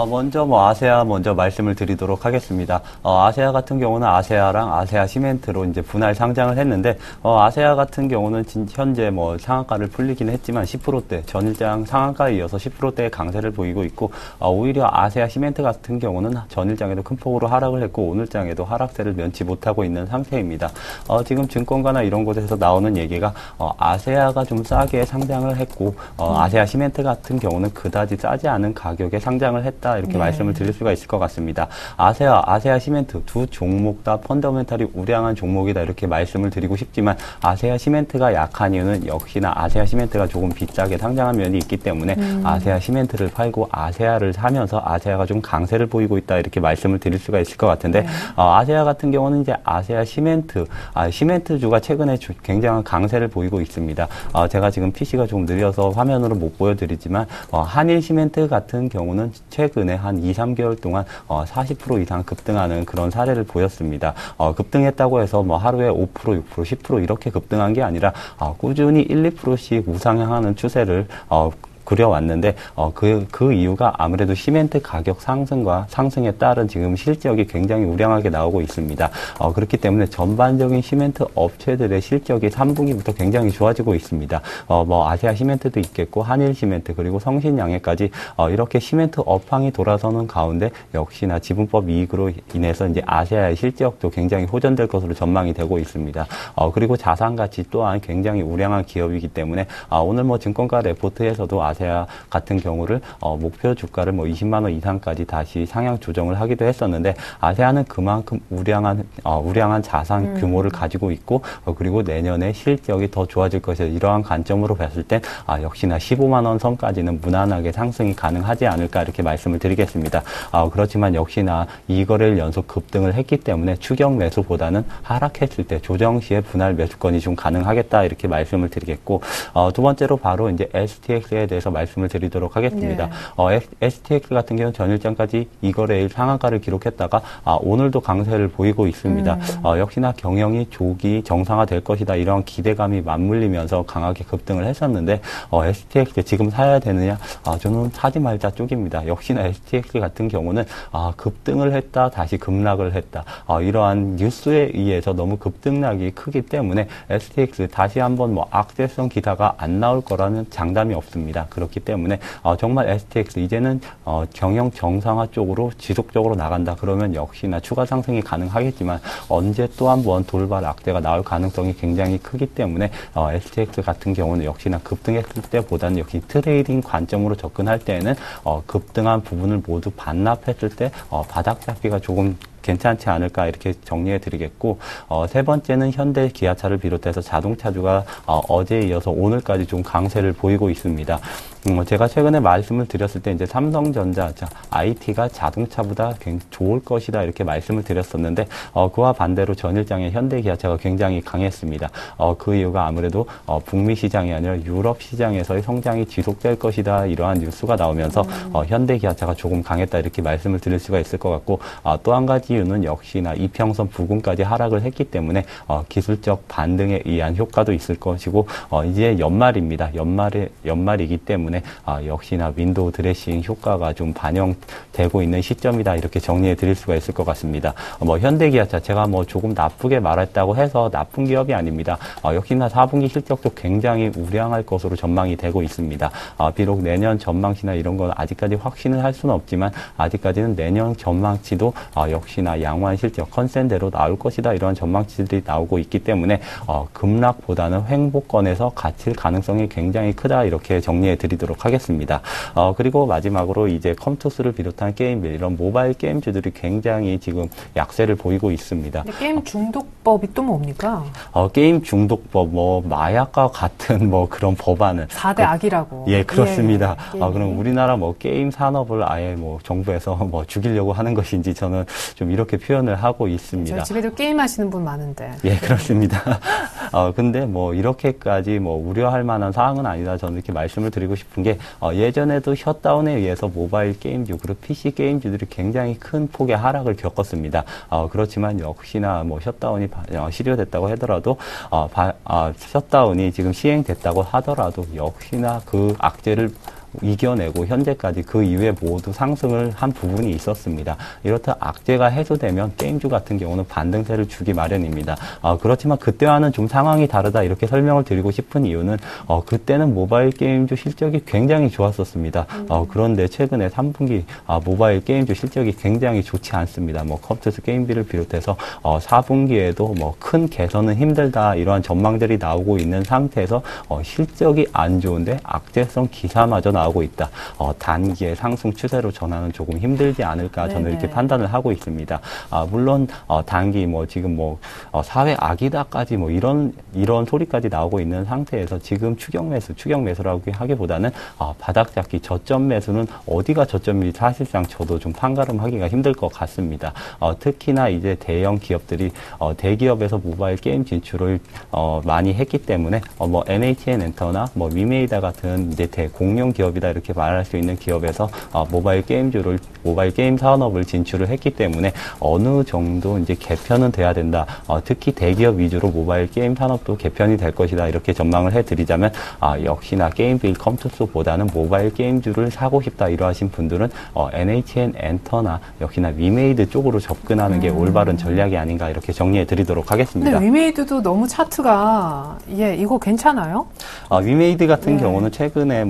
먼저 아세아 먼저 말씀을 드리도록 하겠습니다. 아세아 같은 경우는 아세아랑 아세아 시멘트로 이제 분할 상장을 했는데, 아세아 같은 경우는 현재 상한가를 풀리긴 했지만 10%대, 전일장 상한가에 이어서 10%대의 강세를 보이고 있고, 오히려 아세아 시멘트 같은 경우는 전일장에도 큰 폭으로 하락을 했고, 오늘장에도 하락세를 면치 못하고 있는 상태입니다. 지금 증권가나 이런 곳에서 나오는 얘기가, 아세아가 좀 싸게 상장을 했고, 아세아 시멘트 같은 경우는 그다지 싸지 않은 가격에 상장을 했다. 이렇게 말씀을 드릴 수가 있을 것 같습니다. 아세아 시멘트 두 종목 다 펀더멘탈이 우량한 종목이다 이렇게 말씀을 드리고 싶지만 아세아 시멘트가 약한 이유는 역시나 아세아 시멘트가 조금 비싸게 상장한 면이 있기 때문에 아세아 시멘트를 팔고 아세아를 사면서 아세아가 좀 강세를 보이고 있다 이렇게 말씀을 드릴 수가 있을 것 같은데 아세아 같은 경우는 이제 아세아 시멘트주가 최근에 굉장한 강세를 보이고 있습니다. 제가 지금 PC가 좀 느려서 화면으로 못 보여드리지만 한일 시멘트 같은 경우는 최근에 한 2, 3개월 동안 40% 이상 급등하는 그런 사례를 보였습니다. 급등했다고 해서 하루에 5%, 6%, 10% 이렇게 급등한 게 아니라 꾸준히 1, 2%씩 우상향하는 추세를 그려왔는데 그 이유가 아무래도 시멘트 가격 상승에 따른 지금 실적이 굉장히 우량하게 나오고 있습니다. 그렇기 때문에 전반적인 시멘트 업체들의 실적이 3분기부터 굉장히 좋아지고 있습니다. 아세아 시멘트도 있겠고 한일 시멘트 그리고 성신양해까지 이렇게 시멘트 업황이 돌아서는 가운데 역시나 지분법 이익으로 인해서 이제 아세아의 실적도 굉장히 호전될 것으로 전망이 되고 있습니다. 그리고 자산 가치 또한 굉장히 우량한 기업이기 때문에 오늘 증권가 레포트에서도 아세아 같은 경우를 목표 주가를 뭐 20만 원 이상까지 다시 상향 조정을 하기도 했었는데 아세아는 그만큼 우량한 자산 규모를 가지고 있고 그리고 내년에 실적이 더 좋아질 것이다. 이러한 관점으로 봤을 땐 역시나 15만 원 선까지는 무난하게 상승이 가능하지 않을까 이렇게 말씀을 드리겠습니다. 그렇지만 역시나 2거래일 연속 급등을 했기 때문에 추격 매수보다는 하락했을 때 조정 시에 분할 매수권이 좀 가능하겠다 이렇게 말씀을 드리겠고 두 번째로 바로 이제 STX에 대해서 말씀을 드리도록 하겠습니다. 네. STX 같은 경우는 전일장까지 2거래일 상한가를 기록했다가 오늘도 강세를 보이고 있습니다. 역시나 경영이 조기 정상화될 것이다 이런 기대감이 맞물리면서 강하게 급등을 했었는데 STX 지금 사야 되느냐? 저는 사지 말자 쪽입니다. 역시나 STX 같은 경우는 급등을 했다 다시 급락을 했다 이러한 뉴스에 의해서 너무 급등락이 크기 때문에 STX 다시 한번 뭐 악재성 기사가 안 나올 거라는 장담이 없습니다. 그렇기 때문에 정말 STX 이제는 경영 정상화 쪽으로 지속적으로 나간다 그러면 역시나 추가 상승이 가능하겠지만 언제 또 한번 돌발 악재가 나올 가능성이 굉장히 크기 때문에 STX 같은 경우는 역시나 급등했을 때보다는 역시 트레이딩 관점으로 접근할 때에는 급등한 부분을 모두 반납했을 때 바닥 잡기가 조금 괜찮지 않을까 이렇게 정리해 드리겠고 세 번째는 현대 기아차를 비롯해서 자동차주가 어제에 이어서 오늘까지 좀 강세를 보이고 있습니다. 제가 최근에 말씀을 드렸을 때 이제 삼성전자, IT가 자동차보다 굉장히 좋을 것이다 이렇게 말씀을 드렸었는데 그와 반대로 전일장의 현대 기아차가 굉장히 강했습니다. 그 이유가 아무래도 북미 시장이 아니라 유럽 시장에서의 성장이 지속될 것이다 이러한 뉴스가 나오면서 현대 기아차가 조금 강했다 이렇게 말씀을 드릴 수가 있을 것 같고 또 한 가지 이유는 역시나 이평선 부근까지 하락을 했기 때문에 기술적 반등에 의한 효과도 있을 것이고 이제 연말입니다. 연말이기 때문에 역시나 윈도우 드레싱 효과가 좀 반영되고 있는 시점이다 이렇게 정리해 드릴 수가 있을 것 같습니다. 현대기아차 제가 조금 나쁘게 말했다고 해서 나쁜 기업이 아닙니다. 역시나 4분기 실적도 굉장히 우량할 것으로 전망이 되고 있습니다. 비록 내년 전망치나 이런 건 아직까지 확신을 할 수는 없지만 아직까지는 내년 전망치도 역시나 양호한 실적 컨센대로 나올 것이다 이런 전망치들이 나오고 있기 때문에 급락보다는 횡보권에서 갇힐 가능성이 굉장히 크다 이렇게 정리해 드리도록 하겠습니다. 그리고 마지막으로 이제 컴투스를 비롯한 게임들 이런 모바일 게임주들이 굉장히 지금 약세를 보이고 있습니다. 게임 중독법이 또 뭡니까? 게임 중독법 마약과 같은 그런 법안은 4대 악이라고. 예, 그렇습니다. 예. 그럼 우리나라 게임 산업을 아예 정부에서 죽이려고 하는 것인지 저는 좀 이렇게 표현을 하고 있습니다. 저희 집에도 게임 하시는 분 많은데. 예, 그렇습니다. 근데 이렇게까지 우려할 만한 사항은 아니다. 저는 이렇게 말씀을 드리고 싶은 게 예전에도 셧다운에 의해서 모바일 게임주 그리고 PC 게임주들이 굉장히 큰 폭의 하락을 겪었습니다. 그렇지만 역시나 셧다운이 실효됐다고 하더라도 셧다운이 지금 시행됐다고 하더라도 역시나 그 악재를 이겨내고 현재까지 그 이후에 모두 상승을 한 부분이 있었습니다. 이렇다 악재가 해소되면 게임주 같은 경우는 반등세를 주기 마련입니다. 그렇지만 그때와는 좀 상황이 다르다 이렇게 설명을 드리고 싶은 이유는 그때는 모바일 게임주 실적이 굉장히 좋았었습니다. 그런데 최근에 3분기 모바일 게임주 실적이 굉장히 좋지 않습니다. 컴투스 게임비를 비롯해서 4분기에도 큰 개선은 힘들다 이러한 전망들이 나오고 있는 상태에서 실적이 안 좋은데 악재성 기사마저 나오고 있다. 단기의 상승 추세로 전환은 조금 힘들지 않을까 저는 이렇게 판단을 하고 있습니다. 물론 단기 지금 사회 악이다까지 이런 소리까지 나오고 있는 상태에서 지금 추격 매수라고 하기보다는 바닥 잡기 저점 매수는 어디가 저점인지 사실상 저도 좀 판가름하기가 힘들 것 같습니다. 특히나 이제 대형 기업들이 대기업에서 모바일 게임 진출을 많이 했기 때문에 NHN 엔터나 위메이다 같은 이제 대공룡 기업이다 이렇게 말할 수 있는 기업에서 모바일 게임 산업을 진출을 했기 때문에 어느 정도 이제 개편은 돼야 된다. 특히 대기업 위주로 모바일 게임 산업도 개편이 될 것이다 이렇게 전망을 해드리자면 역시나 게임빌 컴투스보다는 모바일 게임주를 사고 싶다 이러하신 분들은 NHN 엔터나 역시나 위메이드 쪽으로 접근하는 게 올바른 전략이 아닌가 이렇게 정리해드리도록 하겠습니다. 근데 위메이드도 너무 차트가 이거 괜찮아요? 위메이드 같은 경우는 최근에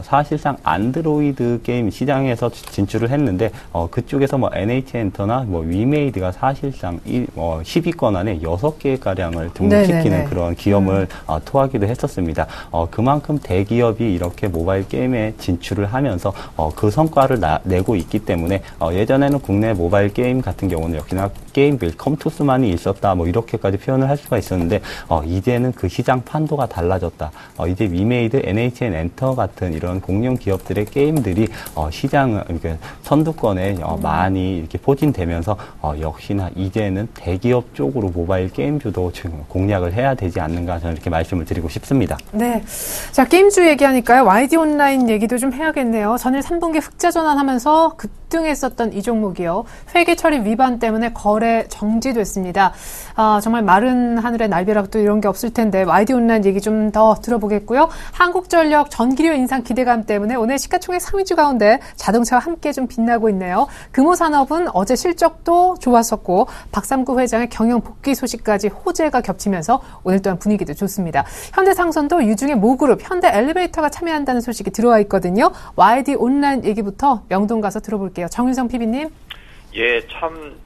사실상 안드로이드 게임 시장에서 진출을 했는데 그쪽에서 뭐 NH엔터나 뭐 위메이드가 사실상 10위권 안에 6개 가량을 등록시키는 그런 기염을 토하기도 했었습니다. 그만큼 대기업이 이렇게 모바일 게임에 진출을 하면서 그 성과를 내고 있기 때문에 예전에는 국내 모바일 게임 같은 경우는 역시나 게임빌 컴투스만이 있었다 뭐 이렇게까지 표현을 할 수가 있었는데 이제는 그 시장 판도가 달라졌다. 이제 위메이드, NH엔터 같은 이런 공룡 기업들의 게임들이 시장 선두권에 많이 이렇게 포진되면서 역시나 이제는 대기업 쪽으로 모바일 게임주도 공략을 해야 되지 않는가 저는 이렇게 말씀을 드리고 싶습니다. 네, 자 게임주 얘기하니까요. YD 온라인 얘기도 좀 해야겠네요. 전일 3분기 흑자 전환하면서 급등했었던 이 종목이요. 회계 처리 위반 때문에 거래 정지됐습니다. 정말 마른 하늘의 날벼락도 이런 게 없을 텐데 YD 온라인 얘기 좀 더 들어보겠고요. 한국전력 전기료 인상 기대감 때문에 오늘 시가총액 상위주 가운데 자동차와 함께 좀 빛나고 있네요. 금호산업은 어제 실적도 좋았었고 박삼구 회장의 경영 복귀 소식까지 호재가 겹치면서 오늘 또한 분위기도 좋습니다. 현대상선도 유중의 모그룹 현대엘리베이터가 참여한다는 소식이 들어와 있거든요. YD 온라인 얘기부터 명동 가서 들어볼게요. 정윤성 PB님. 예, 참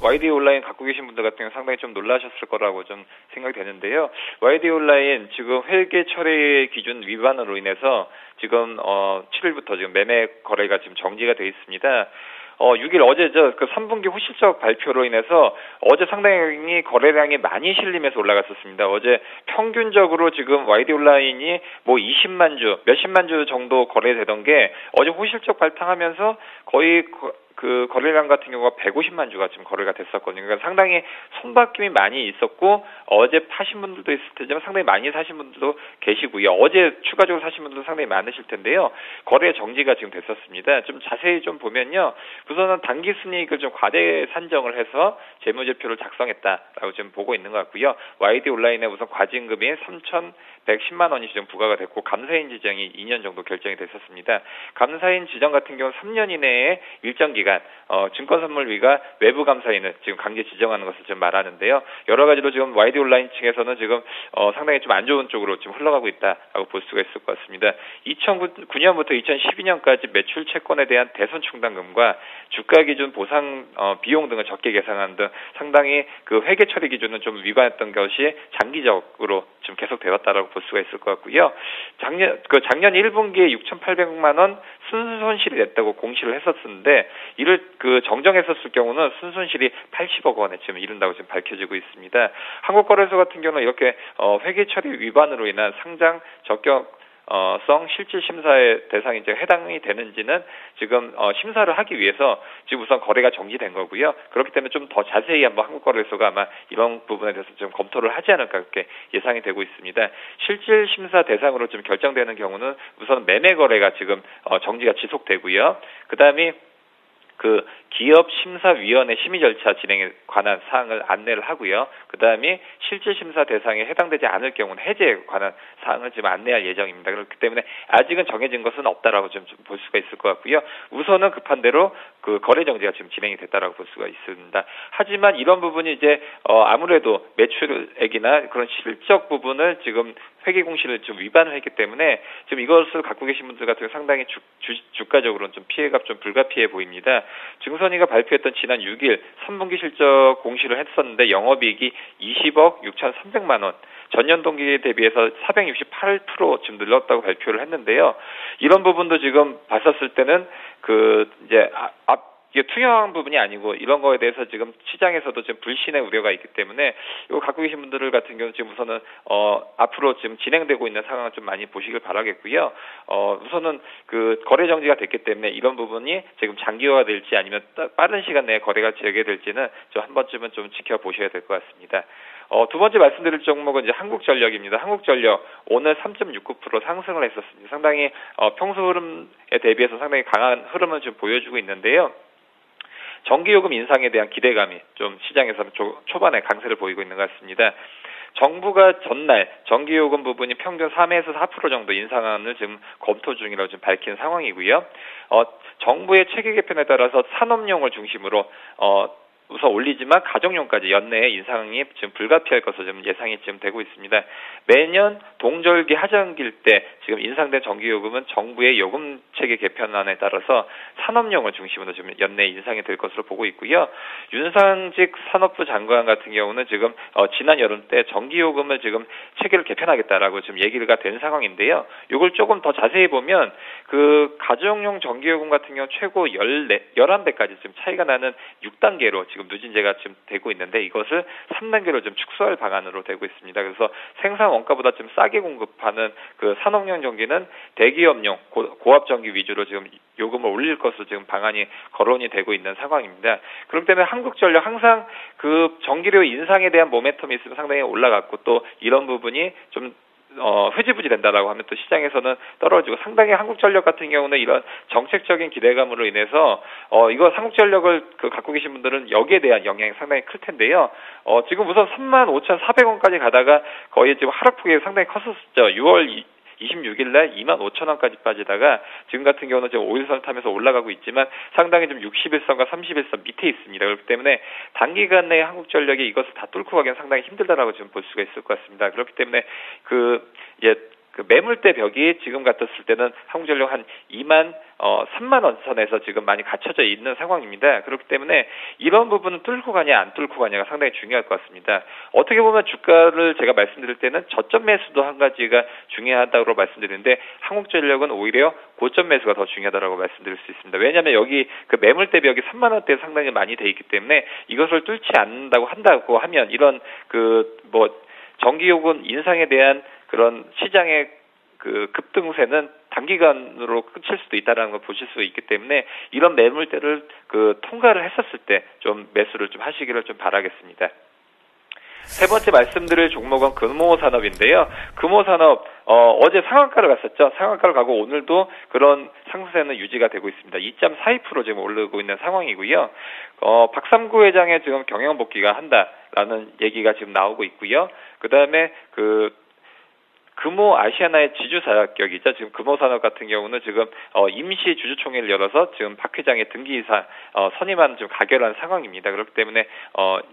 YD 온라인 갖고 계신 분들 같은 경우는 상당히 좀 놀라셨을 거라고 좀 생각이 되는데요. YD 온라인 지금 회계 처리 기준 위반으로 인해서 지금 7일부터 지금 매매 거래가 지금 정지가 돼 있습니다. 6일 어제 그 3분기 후실적 발표로 인해서 어제 상당히 거래량이 많이 실리면서 올라갔었습니다. 어제 평균적으로 지금 YD 온라인이 뭐 20만 주, 몇십만 주 정도 거래되던 게 어제 후실적 발표하면서 거의 그 거래량 같은 경우가 150만 주가 지금 거래가 됐었거든요. 그러니까 상당히 손바뀜이 많이 있었고 어제 파신 분들도 있을 테지만 상당히 많이 사신 분들도 계시고요. 어제 추가적으로 사신 분들도 상당히 많으실 텐데요. 거래 정지가 지금 됐었습니다. 좀 자세히 좀 보면요. 우선은 단기 순이익을 좀 과대 산정을 해서 재무제표를 작성했다라고 지금 보고 있는 것 같고요. YD 온라인에 우선 과징금이 3,110만 원이 지금 부과가 됐고 감사인 지정이 2년 정도 결정이 됐었습니다. 감사인 지정 같은 경우는 3년 이내에 일정 기간 증권선물위가 외부 감사인을 지금 강제 지정하는 것을 지금 말하는데요. 여러 가지로 지금 YD 온라인 측에서는 지금 상당히 좀 안 좋은 쪽으로 지금 흘러가고 있다라고 볼 수가 있을 것 같습니다. 2009년부터 2012년까지 매출 채권에 대한 대손 충당금과 주가 기준 보상 비용 등을 적게 계산하는 등 상당히 그 회계 처리 기준은 좀 위반했던 것이 장기적으로 지금 계속되었다라고 볼 수가 있을 것 같고요. 작년 1분기에 6,800만 원 순수 손실이 냈다고 공시를 했었는데 이를 정정했었을 경우는 순수 손실이 80억 원에 지금 이른다고 지금 밝혀지고 있습니다. 한국거래소 같은 경우는 이렇게 회계 처리 위반으로 인한 상장 적격성 실질 심사의 대상이 이제 해당이 되는지는 지금 심사를 하기 위해서 지금 우선 거래가 정지된 거고요. 그렇기 때문에 좀 더 자세히 한번 한국거래소가 아마 이런 부분에 대해서 좀 검토를 하지 않을까 그렇게 예상이 되고 있습니다. 실질 심사 대상으로 좀 결정되는 경우는 우선 매매 거래가 지금 정지가 지속되고요. 그다음에 그 기업심사위원회 심의 절차 진행에 관한 사항을 안내를 하고요. 그다음에 실질심사 대상에 해당되지 않을 경우는 해제에 관한 사항을 지금 안내할 예정입니다. 그렇기 때문에 아직은 정해진 것은 없다라고 좀 볼 수가 있을 것 같고요. 우선은 급한 대로 그 거래 정지가 지금 진행이 됐다라고 볼 수가 있습니다. 하지만 이런 부분이 이제 아무래도 매출액이나 그런 실적 부분을 지금 회계 공시를 좀 위반을 했기 때문에 지금 이것을 갖고 계신 분들 같은 경우 상당히 주가적으로는 좀 피해가 좀 불가피해 보입니다. 증선위가 발표했던 지난 6일 3분기 실적 공시를 했었는데 영업이익이 20억 6,300만 원, 전년 동기에 대비해서 468% 지금 늘었다고 발표를 했는데요. 이런 부분도 지금 봤었을 때는 이게 투명한 부분이 아니고 이런 거에 대해서 지금 시장에서도 지금 불신의 우려가 있기 때문에 이거 갖고 계신 분들 같은 경우는 지금 우선은 앞으로 지금 진행되고 있는 상황을 좀 많이 보시길 바라겠고요. 우선은 그 거래 정지가 됐기 때문에 이런 부분이 지금 장기화가 될지 아니면 빠른 시간 내에 거래가 재개될지는 좀 한 번쯤은 좀 지켜보셔야 될 것 같습니다. 두 번째 말씀드릴 종목은 이제 한국전력입니다. 한국전력 오늘 3.69% 상승을 했었습니다. 상당히 평소 흐름에 대비해서 상당히 강한 흐름을 좀 보여주고 있는데요. 전기요금 인상에 대한 기대감이 좀 시장에서는 초반에 강세를 보이고 있는 것 같습니다. 정부가 전날 전기요금 부분이 평균 3에서 4% 정도 인상안을 지금 검토 중이라고 지금 밝힌 상황이고요. 정부의 체계 개편에 따라서 산업용을 중심으로 우선 올리지만 가정용까지 연내에 인상이 지금 불가피할 것으로 지금 예상이 지금 되고 있습니다. 매년 동절기 하반기일 때 지금 인상된 전기요금은 정부의 요금 체계 개편안에 따라서 산업용을 중심으로 지금 연내에 인상이 될 것으로 보고 있고요. 윤상직 산업부 장관 같은 경우는 지금 지난 여름 때 전기요금을 지금 체계를 개편하겠다라고 지금 얘기가 된 상황인데요. 이걸 조금 더 자세히 보면 그 가정용 전기요금 같은 경우 최고 11배까지 지금 차이가 나는 6단계로 지금 누진제가 지금 되고 있는데 이것을 3단계로 좀 축소할 방안으로 되고 있습니다. 그래서 생산 원가보다 좀 싸게 공급하는 그 산업용 전기는 대기업용 고압 전기 위주로 지금 요금을 올릴 것으로 지금 방안이 거론이 되고 있는 상황입니다. 그렇기 때문에 한국전력 항상 그 전기료 인상에 대한 모멘텀이 있으면 상당히 올라갔고 또 이런 부분이 좀 흐지부지 된다라고 하면 또 시장에서는 떨어지고 상당히 한국전력 같은 경우는 이런 정책적인 기대감으로 인해서 이거 한국전력을 갖고 계신 분들은 여기에 대한 영향이 상당히 클 텐데요. 지금 우선 35,400원까지 가다가 거의 지금 하락폭이 상당히 컸었죠. 6월 26일 날 25,000원까지 빠지다가 지금 같은 경우는 지금 5일선을 타면서 올라가고 있지만 상당히 좀 60일선과 30일선 밑에 있습니다. 그렇기 때문에 단기간 내에 한국전력이 이것을 다 뚫고 가기는 상당히 힘들다라고 지금 볼 수가 있을 것 같습니다. 그렇기 때문에 그 매물대 벽이 지금 같았을 때는 한국전력 한 3만 원 선에서 지금 많이 갖춰져 있는 상황입니다. 그렇기 때문에 이런 부분은 뚫고 가냐 안 뚫고 가냐가 상당히 중요할 것 같습니다. 어떻게 보면 주가를 제가 말씀드릴 때는 저점 매수도 한 가지가 중요하다고 말씀드리는데 한국전력은 오히려 고점 매수가 더 중요하다고 말씀드릴 수 있습니다. 왜냐하면 여기 그 매물대 벽이 3만 원대에 상당히 많이 돼 있기 때문에 이것을 뚫지 않는다고 한다고 하면 이런 전기요금 인상에 대한 그런 시장의 그 급등세는 단기간으로 끝일 수도 있다라는 걸 보실 수 있기 때문에 이런 매물대를 통과를 했었을 때 좀 매수를 좀 하시기를 좀 바라겠습니다. 세 번째 말씀드릴 종목은 금호산업인데요. 금호산업 어제 상한가를 갔었죠. 상한가를 가고 오늘도 그런 상승세는 유지가 되고 있습니다. 2.42% 지금 오르고 있는 상황이고요. 박삼구 회장의 지금 경영 복귀가 한다라는 얘기가 지금 나오고 있고요. 그다음에 금호 아시아나의 지주 자격이죠. 지금 금호산업 같은 경우는 지금 임시 주주총회를 열어서 지금 박 회장의 등기이사 선임안 좀 가결한 상황입니다. 그렇기 때문에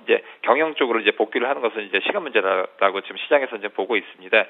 이제 경영 쪽으로 이제 복귀를 하는 것은 이제 시간 문제라고 지금 시장에서 이제 보고 있습니다.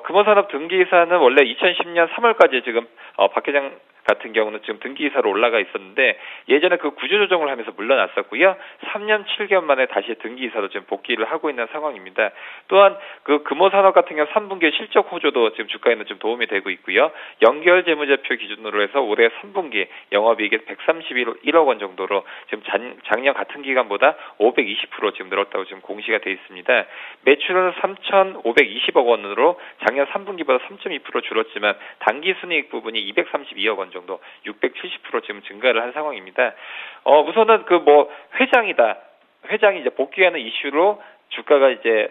금호산업 등기이사는 원래 2010년 3월까지 지금 박 회장 같은 경우는 지금 등기이사로 올라가 있었는데 예전에 그 구조조정을 하면서 물러났었고요. 3년 7개월 만에 다시 등기이사로 지금 복귀를 하고 있는 상황입니다. 또한 그 금호산업 같은 경우 3분기 실적 호조도 지금 주가에는 좀 도움이 되고 있고요. 연결 재무제표 기준으로 해서 올해 3분기 영업이익이 131억 원 정도로 지금 작년 같은 기간보다 520% 지금 늘었다고 지금 공시가 돼 있습니다. 매출은 3,520억 원으로 작년 3분기보다 3.2% 줄었지만 당기순이익 부분이 232억 원 정도 670% 지금 증가를 한 상황입니다. 우선은 회장이 이제 복귀하는 이슈로 주가가 이제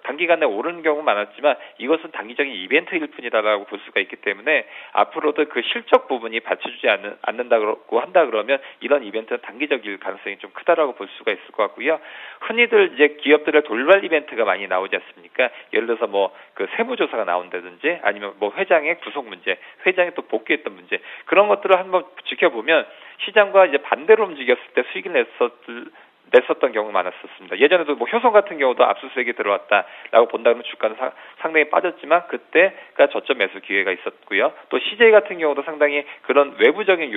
단기간에 오르는 경우 많았지만 이것은 단기적인 이벤트일 뿐이다라고 볼 수가 있기 때문에 앞으로도 그 실적 부분이 받쳐주지 않는다고 한다 그러면 이런 이벤트는 단기적일 가능성이 좀 크다라고 볼 수가 있을 것 같고요. 흔히들 이제 기업들의 돌발 이벤트가 많이 나오지 않습니까? 예를 들어서 세무조사가 나온다든지 아니면 회장의 구속 문제, 회장이 또 복귀했던 문제 그런 것들을 한번 지켜보면 시장과 이제 반대로 움직였을 때 수익을 냈었던 경우가 많았었습니다. 예전에도 효성 같은 경우도 압수수색이 들어왔다라고 본다면 주가는 상당히 빠졌지만 그때가 저점 매수 기회가 있었고요. 또 CJ 같은 경우도 상당히 그런 외부적인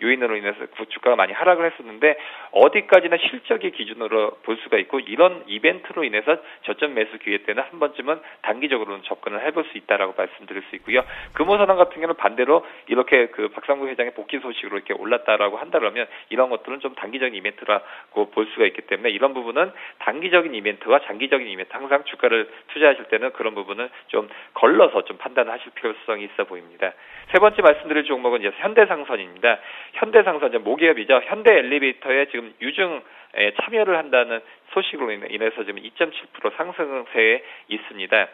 요인으로 인해서 주가가 많이 하락을 했었는데 어디까지나 실적의 기준으로 볼 수가 있고 이런 이벤트로 인해서 저점 매수 기회 때는 한 번쯤은 단기적으로는 접근을 해볼 수 있다라고 말씀드릴 수 있고요. 금호산업 같은 경우는 반대로 이렇게 박상구 회장의 복귀 소식으로 이렇게 올랐다라고 한다면 이런 것들은 좀 단기적인 이벤트라고 볼 수가 있기 때문에 이런 부분은 단기적인 이벤트와 장기적인 이벤트 항상 주가를 투자하실 때는 그런 부분은 좀 걸러서 좀 판단하실 필요성이 있어 보입니다. 세 번째 말씀드릴 종목은 이제 현대상선입니다. 현대상선 이제 모기업이죠. 현대엘리베이터에 지금 유증에 참여를 한다는 소식으로 인해서 지금 2.7% 상승세에 있습니다.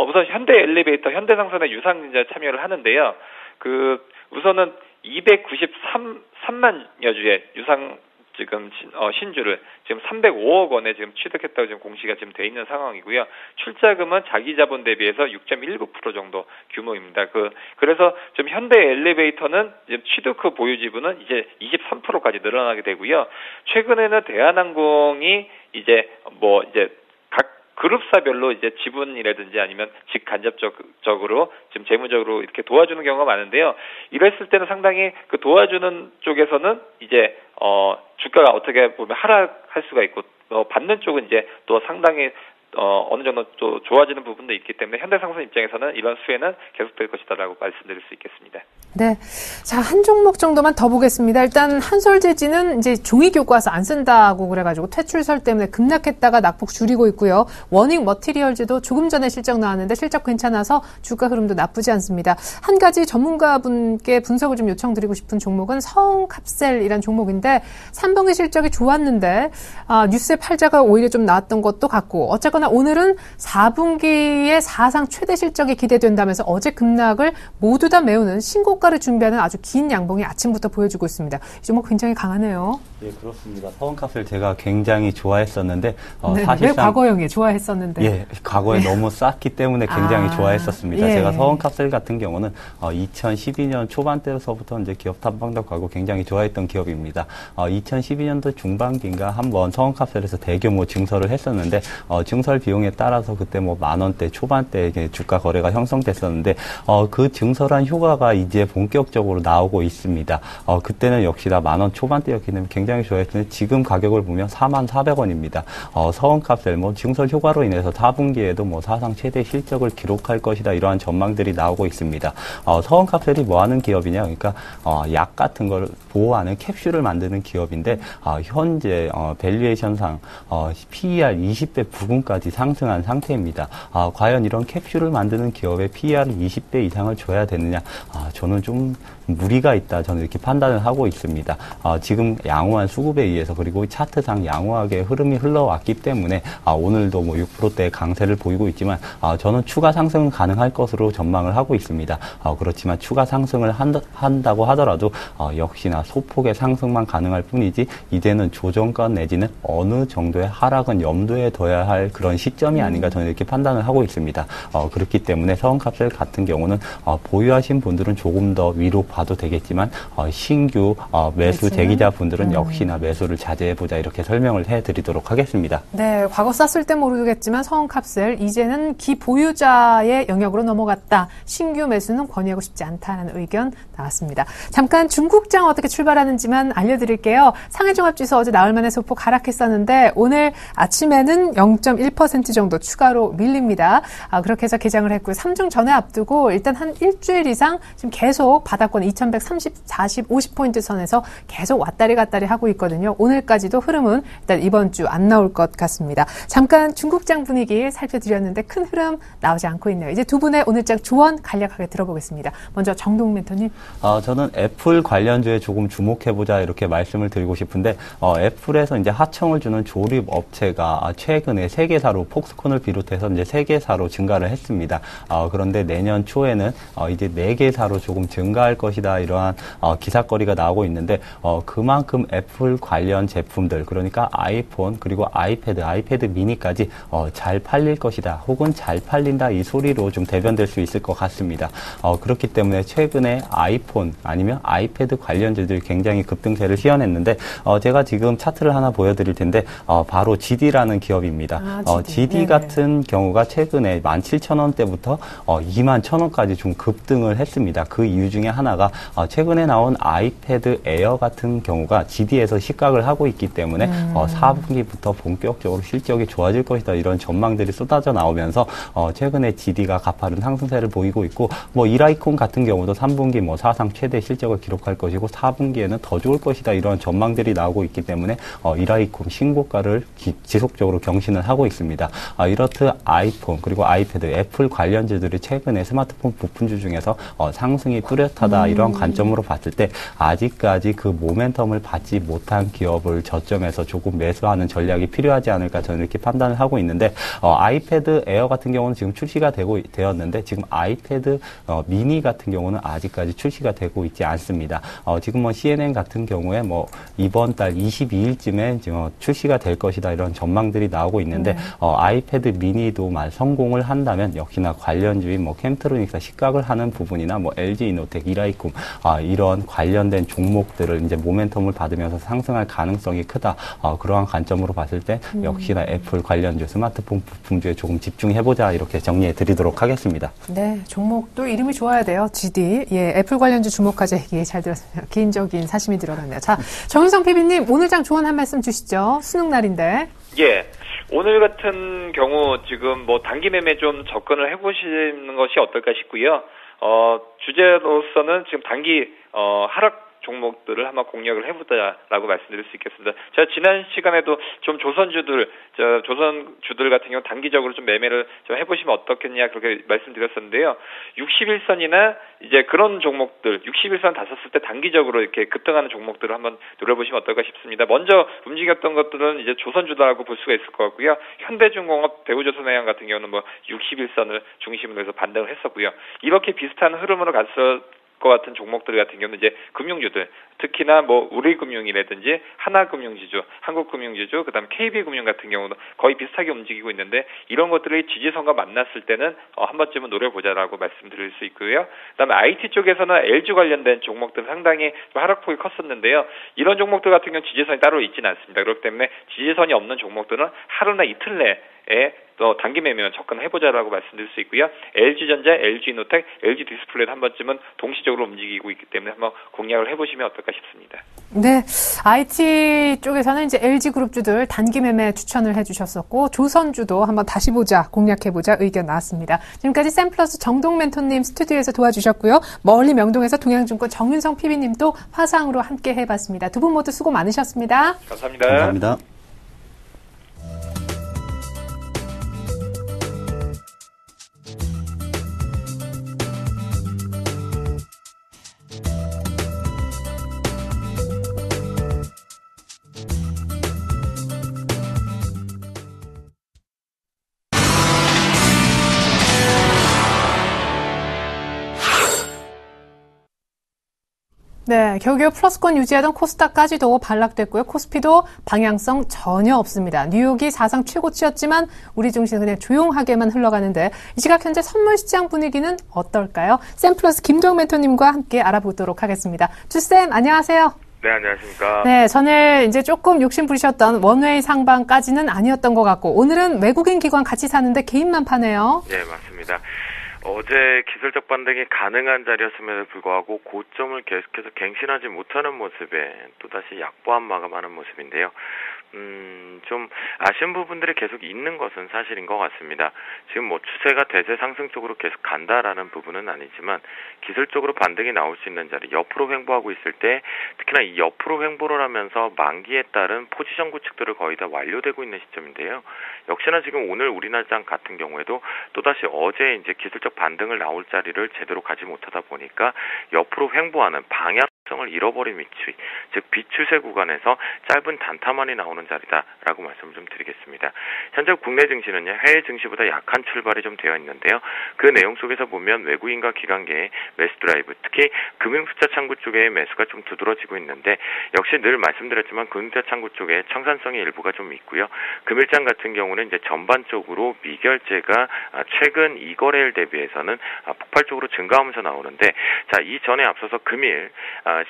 우선 현대엘리베이터, 현대상선에 유상증자에 참여를 하는데요. 우선은 293만여 주의 지금 신주를 지금 305억 원에 지금 취득했다고 지금 공시가 지금 돼 있는 상황이고요. 출자금은 자기 자본 대비해서 6.19% 정도 규모입니다. 그래서 지금 현대 엘리베이터는 지금 취득 후 보유 지분은 이제 23%까지 늘어나게 되고요. 최근에는 대한항공이 이제 각 그룹사별로 이제 지분이라든지 아니면 직간접적으로 지금 재무적으로 이렇게 도와주는 경우가 많은데요. 이랬을 때는 상당히 그 도와주는 쪽에서는 이제 주가가 어떻게 보면 하락할 수가 있고 받는 쪽은 이제 또 상당히 어느 정도 또 좋아지는 부분도 있기 때문에 현대상선 입장에서는 이런 수혜는 계속될 것이다라고 말씀드릴 수 있겠습니다. 네. 자, 한 종목 정도만 더 보겠습니다. 일단 한솔재지는 이제 종이 교과서 안 쓴다고 그래가지고 퇴출설 때문에 급락했다가 낙폭 줄이고 있고요. 워닝 머티리얼즈도 조금 전에 실적 나왔는데 실적 괜찮아서 주가 흐름도 나쁘지 않습니다. 한 가지 전문가분께 분석을 좀 요청드리고 싶은 종목은 성캅셀이란 종목인데 3분기 실적이 좋았는데 뉴스의 팔자가 오히려 좀 나왔던 것도 같고 어쨌거나 오늘은 4분기의 사상 최대 실적이 기대된다면서 어제 급락을 모두 다 메우는 신고가를 준비하는 아주 긴 양봉이 아침부터 보여주고 있습니다. 이 종목 굉장히 강하네요. 네, 그렇습니다. 서원캅셀 제가 굉장히 좋아했었는데 사실상 왜 과거형에 좋아했었는데? 예, 과거에 너무 쌌기 때문에 굉장히 좋아했었습니다. 예. 제가 서원캅셀 같은 경우는 2012년 초반대서부터 이제 기업 탐방도 가고 굉장히 좋아했던 기업입니다. 2012년도 중반기인가 한번 서원캅셀에서 대규모 증설을 했었는데 증설 비용에 따라서 그때 뭐 10,000원대 초반대 주가 거래가 형성됐었는데 그 증설한 효과가 이제 본격적으로 나오고 있습니다. 그때는 역시나 10,000원 초반대였기 때문에 굉장히 좋아했는데 지금 가격을 보면 44,000원입니다. 서원캅셀 증설 효과로 인해서 4분기에도 사상 최대 실적을 기록할 것이다 이러한 전망들이 나오고 있습니다. 서원캅셀이 뭐 하는 기업이냐? 그러니까 약 같은 걸 보호하는 캡슐을 만드는 기업인데 현재 밸류에이션상 PER 20배 부근까지 상승한 상태입니다. 과연 이런 캡슐을 만드는 기업에 PER 20배 이상을 줘야 되느냐? 저는 좀 무리가 있다. 저는 이렇게 판단을 하고 있습니다. 지금 양호한 수급에 의해서 그리고 차트상 양호하게 흐름이 흘러왔기 때문에 오늘도 6%대의 강세를 보이고 있지만 저는 추가 상승은 가능할 것으로 전망을 하고 있습니다. 그렇지만 추가 상승을 한다고 하더라도 역시나 소폭의 상승만 가능할 뿐이지 이제는 조정권 내지는 어느 정도의 하락은 염두에 둬야 할 그런 시점이 아닌가 저는 이렇게 판단을 하고 있습니다. 그렇기 때문에 서원캅셀 같은 경우는 보유하신 분들은 조금 더 위로 봐도 되겠지만 신규 매수 대기자분들은 역시나 매수를 자제해보자 이렇게 설명을 해드리도록 하겠습니다. 네, 과거 쌌을 때 모르겠지만 서원캅셀 이제는 기보유자의 영역으로 넘어갔다. 신규 매수는 권유하고 싶지 않다는 의견 나왔습니다. 잠깐 중국장 어떻게 출발하는지만 알려드릴게요. 상해종합지수 어제 나흘만에 소폭 하락했었는데 오늘 아침에는 0.1% 정도 추가로 밀립니다. 그렇게 해서 개장을 했고요. 3중 전에 앞두고 일단 한 일주일 이상 지금 계속 바닥권 2130, 40, 50포인트 선에서 계속 왔다리 갔다리 하고 있거든요. 오늘까지도 흐름은 일단 이번 주 안 나올 것 같습니다. 잠깐 중국장 분위기 살펴드렸는데 큰 흐름 나오지 않고 있네요. 이제 두 분의 오늘장 조언 간략하게 들어보겠습니다. 먼저 정동 멘토님. 저는 애플 관련주에 조금 주목해보자 이렇게 말씀을 드리고 싶은데 애플에서 이제 하청을 주는 조립 업체가 최근에 세계사로 폭스콘을 비롯해서 이제 세계사로 증가를 했습니다. 그런데 내년 초에는 이제 4개사로 조금 증가할 것이다 이러한 기사거리가 나오고 있는데 그만큼 애플 관련 제품들 그러니까 아이폰 그리고 아이패드 미니까지 잘 팔릴 것이다 혹은 잘 팔린다 이 소리로 좀 대변될 수 있을 것 같습니다. 그렇기 때문에 최근에 아이폰 아니면 아이패드 관련주들이 굉장히 급등세를 시현했는데 제가 지금 차트를 하나 보여드릴 텐데 바로 GD라는 기업입니다. GD 같은 경우가 최근에 17,000원대부터 21,000원까지 좀 급등을 했습니다. 그 이유 중에 하나가 최근에 나온 아이패드 에어 같은 경우가 GD에서 시각을 하고 있기 때문에 4분기부터 본격적으로 실적이 좋아질 것이다 이런 전망들이 쏟아져 나오면서 최근에 GD가 가파른 상승세를 보이고 있고 이라이콘 같은 경우도 3분기 사상 최대 실적을 기록할 것이고 4분기에는 더 좋을 것이다 이런 전망들이 나오고 있기 때문에 이라이콘 신고가를 지속적으로 경신을 하고 있습니다. 이렇듯 아이폰 그리고 아이패드 애플 관련주들이 최근에 스마트폰 부품주 중에서 상승이 뚜렷하다 이런 관점으로 봤을 때 아직까지 그 모멘텀을 받지 못한 기업을 저점에서 조금 매수하는 전략이 필요하지 않을까 저는 이렇게 판단을 하고 있는데 아이패드 에어 같은 경우는 지금 출시가 되었는데 지금 아이패드 미니 같은 경우는 아직까지 출시가 되고 있지 않습니다. 지금 뭐 CNN 같은 경우에 뭐 이번 달 22일쯤에 출시가 될 것이다 이런 전망들이 나오고 있는데 아이패드 미니도 성공을 한다면 역시나 관련주인 뭐 캠트로닉스 시각을 하는 부분이나 뭐 LG 이노텍, 이라이쿰 이런 관련된 종목들을 이제 모멘텀을 받으면서 상승할 가능성이 크다. 그러한 관점으로 봤을 때 역시나 애플 관련주, 스마트폰 부품주에 조금 집중해보자 이렇게 정리해 드리도록 하겠습니다. 네, 종목도 이름이 좋아야 돼요. GD. 예, 애플 관련주 주목하자 얘기 잘 들었습니다. 개인적인 사심이 들어갔네요. 자, 정윤성 PB님 오늘 장 조언 한 말씀 주시죠. 수능 날인데. 예. 오늘 같은 경우 지금 뭐 단기 매매 좀 접근을 해보시는 것이 어떨까 싶고요. 주제로서는 지금 단기 하락 종목들을 한번 공략을 해보자라고 말씀드릴 수 있겠습니다. 제가 지난 시간에도 좀 조선주들 같은 경우 단기적으로 좀 매매를 좀 해보시면 어떻겠냐 그렇게 말씀드렸었는데요. 61선이나 이제 그런 종목들, 61선 다 섰을 때 단기적으로 이렇게 급등하는 종목들을 한번 노려보시면 어떨까 싶습니다. 먼저 움직였던 것들은 이제 조선주다라고 볼 수가 있을 것 같고요. 현대중공업, 대우조선해양 같은 경우는 뭐 61선을 중심으로 해서 반등을 했었고요. 이렇게 비슷한 흐름으로 갔을 것 같은 종목들 같은 경우는 이제 금융주들, 특히나 뭐 우리금융이라든지 하나금융지주, 한국금융지주, 그다음 KB금융 같은 경우도 거의 비슷하게 움직이고 있는데 이런 것들이 지지선과 만났을 때는 한 번쯤은 노려보자라고 말씀드릴 수 있고요. 그다음에 IT 쪽에서는 LG 관련된 종목들 상당히 하락폭이 컸었는데요. 이런 종목들 같은 경우는 지지선이 따로 있지는 않습니다. 그렇기 때문에 지지선이 없는 종목들은 하루나 이틀 내에 또 단기 매매만 접근해보자라고 말씀드릴 수 있고요. LG전자, LG이노텍, LG디스플레이도 한 번쯤은 동시적으로 움직이고 있기 때문에 한번 공략을 해보시면 어떨까 싶습니다. 네, IT 쪽에서는 이제 LG그룹주들 단기 매매 추천을 해주셨었고 조선주도 한번 다시 보자, 공략해보자 의견 나왔습니다. 지금까지 샘플러스 정동 멘토님 스튜디오에서 도와주셨고요. 멀리 명동에서 동양증권 정윤성 PB님도 화상으로 함께 해봤습니다. 두 분 모두 수고 많으셨습니다. 감사합니다. 감사합니다. 네, 겨우겨우 플러스권 유지하던 코스닥까지도 반락됐고요. 코스피도 방향성 전혀 없습니다. 뉴욕이 사상 최고치였지만 우리 증시는 그냥 조용하게만 흘러가는데 이 시각 현재 선물 시장 분위기는 어떨까요? 샘플러스 김도영 멘토님과 함께 알아보도록 하겠습니다. 주쌤 안녕하세요. 네, 안녕하십니까. 네, 전에 이제 조금 욕심 부리셨던 원웨이 상방까지는 아니었던 것 같고 오늘은 외국인 기관 같이 사는데 개인만 파네요. 네, 맞습니다. 어제 기술적 반등이 가능한 자리였음에도 불구하고 고점을 계속해서 갱신하지 못하는 모습에 또다시 약보합 마감하는 모습인데요. 좀 아쉬운 부분들이 계속 있는 것은 사실인 것 같습니다. 지금 뭐 추세가 대세 상승 쪽으로 계속 간다라는 부분은 아니지만 기술적으로 반등이 나올 수 있는 자리, 옆으로 횡보하고 있을 때 특히나 이 옆으로 횡보를 하면서 만기에 따른 포지션 구축들을 거의 다 완료되고 있는 시점인데요. 역시나 지금 오늘 우리나라장 같은 경우에도 또다시 어제 이제 기술적 반등을 나올 자리를 제대로 가지 못하다 보니까 옆으로 횡보하는 방향성을 잃어버린 위치, 즉 비추세 구간에서 짧은 단타만이 나오는 자리다라고 말씀을 좀 드리겠습니다. 현재 국내 증시는요, 해외 증시보다 약한 출발이 좀 되어 있는데요. 그 내용 속에서 보면 외국인과 기관계의 매수 드라이브, 특히 금융투자 창구 쪽의 매수가 좀 두드러지고 있는데 역시 늘 말씀드렸지만 금융투자 창구 쪽에 청산성이 일부가 좀 있고요. 금일장 같은 경우는 이제 전반적으로 미결제가 최근 이거래일 대비해서는 폭발적으로 증가하면서 나오는데 자, 이 전에 앞서서 금일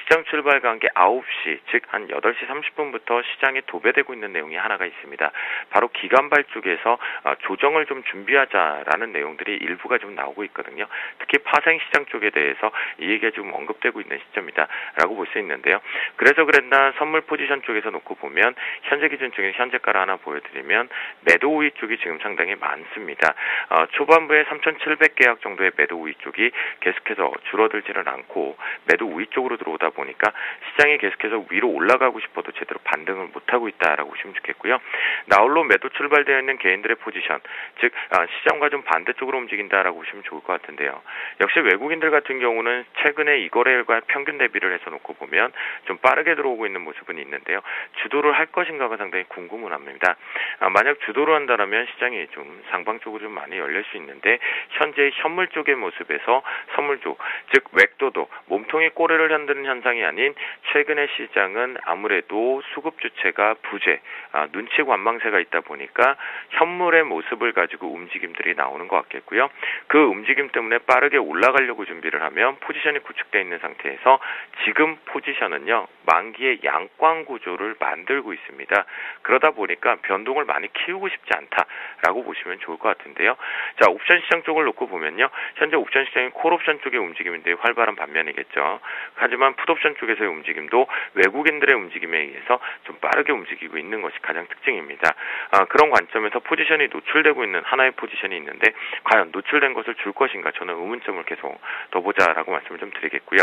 시장 출발과 함께 9시, 즉 한 8시 30분부터 시장에 도배되고 있는 내용이 하나가 있습니다. 바로 기관발 쪽에서 조정을 좀 준비하자라는 내용들이 일부가 좀 나오고 있거든요. 특히 파생시장 쪽에 대해서 이 얘기가 좀 언급되고 있는 시점이다라고 볼 수 있는데요. 그래서 그랬나 선물 포지션 쪽에서 놓고 보면 현재 기준 중에 현재가를 하나 보여드리면 매도 우위 쪽이 지금 상당히 많습니다. 초반부에 3,700계약 정도의 매도 우위 쪽이 계속해서 줄어들지는 않고 매도 우위 쪽으로 들어오는 들어오다 보니까 시장이 계속해서 위로 올라가고 싶어도 제대로 반등을 못하고 있다라고 보시면 좋겠고요. 나홀로 매도 출발되어 있는 개인들의 포지션, 즉 시장과 좀 반대쪽으로 움직인다라고 보시면 좋을 것 같은데요. 역시 외국인들 같은 경우는 최근에 이 거래일과 평균 대비를 해서 놓고 보면 좀 빠르게 들어오고 있는 모습은 있는데요. 주도를 할 것인가가 상당히 궁금은 합니다. 만약 주도를 한다면 시장이 좀 상방 쪽으로 좀 많이 열릴 수 있는데 현재 현물 쪽의 모습에서 선물 쪽, 즉 웩도도 몸통이 꼬리를 흔드는 현상이 아닌 최근의 시장은 아무래도 수급 주체가 부재, 눈치 관망세가 있다 보니까 현물의 모습을 가지고 움직임들이 나오는 것 같겠고요. 그 움직임 때문에 빠르게 올라가려고 준비를 하면 포지션이 구축되어 있는 상태에서 지금 포지션은요, 만기의 양광 구조를 만들고 있습니다. 그러다 보니까 변동을 많이 키우고 싶지 않다라고 보시면 좋을 것 같은데요. 자, 옵션 시장 쪽을 놓고 보면요, 현재 옵션 시장이 콜옵션 쪽의 움직임인데 활발한 반면이겠죠. 하지만 풋옵션 쪽에서의 움직임도 외국인들의 움직임에 의해서 좀 빠르게 움직이고 있는 것이 가장 특징입니다. 그런 관점에서 포지션이 노출되고 있는 하나의 포지션이 있는데 과연 노출된 것을 줄 것인가, 저는 의문점을 계속 더 보자라고 말씀을 좀 드리겠고요.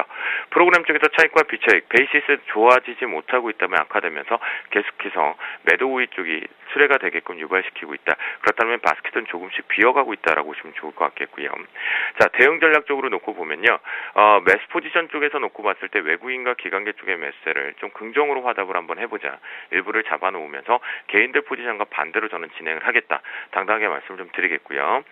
프로그램 쪽에서 차익과 비차익, 베이시스 좋아지지 못하고 있다면 악화되면서 계속해서 매도 우위 쪽이 수레가 되게끔 유발시키고 있다. 그렇다면 바스켓은 조금씩 비어가고 있다라고 보시면 좋을 것 같겠고요. 자, 대응 전략 쪽으로 놓고 보면요, 매수 포지션 쪽에서 놓고 봤을 때 외국인과 기관계 쪽의 매수세를 좀 긍정으로 화답을 한번 해보자. 일부를 잡아놓으면서 개인들 포지션과 반대로 저는 진행을 하겠다. 당당하게 말씀을 좀 드리겠고요.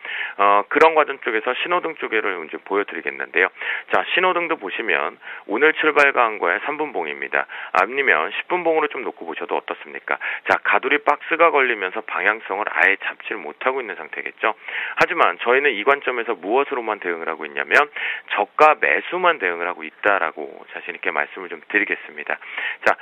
그런 과정 쪽에서 신호등 쪽을 좀 보여드리겠는데요. 자, 신호등도 보시면 오늘 출발가한 거에 3분봉입니다. 아니면 10분봉으로 좀 놓고 보셔도 어떻습니까? 자, 가두리 박스가 걸리면서 방향성을 아예 잡지를 못하고 있는 상태겠죠. 하지만 저희는 이 관점에서 무엇으로만 대응을 하고 있냐면 저가 매수만 대응을 하고 있다라고 자신 있게 말씀을 좀 드리겠습니다. 자,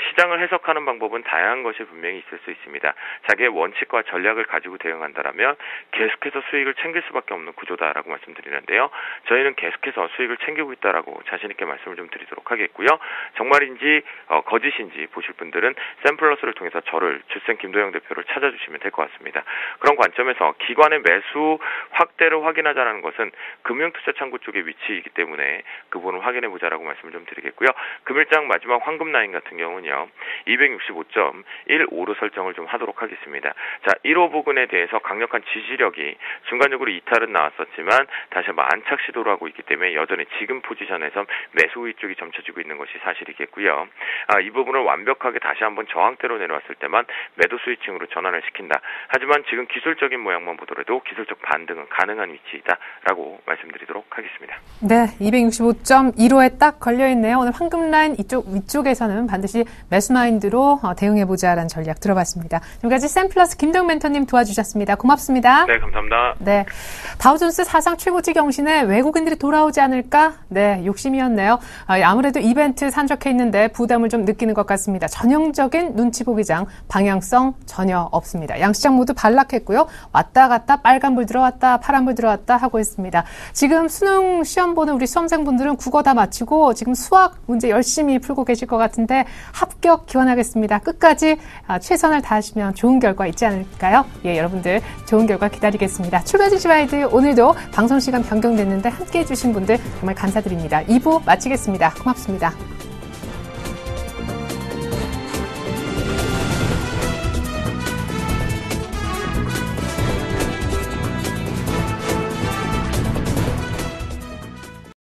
시장을 해석하는 방법은 다양한 것이 분명히 있을 수 있습니다. 자기의 원칙과 전략을 가지고 대응한다라면 계속해서 수익을 챙길 수밖에 없는 구조다라고 말씀드리는데요. 저희는 계속해서 수익을 챙기고 있다라고 자신 있게 말씀을 좀 드리도록 하겠고요. 정말인지 거짓인지 보실 분들은 샘플러스를 통해서 저를 주센 김도영 대표를 찾아주시면 될 것 같습니다. 그런 관점에서 기관의 매수 확대를 확인하자는 것은 금융투자창구 쪽의 위치이기 때문에 그 부분을 확인해보자라고 말씀을 좀 드리겠고요. 금일장 마지막 황금 라인 같은 경우는요, 265.15로 설정을 좀 하도록 하겠습니다. 자, 1호 부근에 대해서 강력한 지지력이 순간적으로 이탈은 나왔었지만 다시 한번 안착 시도를 하고 있기 때문에 여전히 지금 포지션에서 매수 우위 쪽이 점쳐지고 있는 것이 사실이겠고요. 이 부분을 완벽하게 다시 한번 저항대로 내려왔을 때만 매도 스위칭으로 전환을 시킨다. 하지만 지금 기술적인 모양만 보더라도 기술적 반등은 가능한 위치이다라고 말씀드리도록 하겠습니다. 네, 265.15에 딱 걸려있네요. 오늘 황금 라인 이쪽 위쪽에서는 반드시 매수 마인드로 대응해보자라는 전략 들어봤습니다. 지금까지 샘플러스 김도영 멘토님 도와주셨습니다. 고맙습니다. 네, 감사합니다. 네, 다우존스 사상 최고치 경신에 외국인들이 돌아오지 않을까? 네, 욕심이었네요. 아무래도 이벤트 산적해 있는데 부담을 좀 느끼는 것 같습니다. 전형적인 눈치 보기장, 방향성 전혀 없습니다. 양시장 모두 반락했고요. 왔다 갔다 빨간불 들어왔다, 파란불 들어왔다 하고 있습니다. 지금 수능 시험 보는 우리 수험생분들은 국어 다 마치고 지금 수학 문제 열심히 풀고 계실 것 같은데 합격 기원하겠습니다. 끝까지 최선을 다하시면 좋은 결과 있지 않을까요? 예, 여러분들 좋은 결과 기다리겠습니다. 출발 지시와이드 오늘도 방송 시간 변경됐는데 함께해 주신 분들 정말 감사드립니다. 2부 마치겠습니다. 고맙습니다.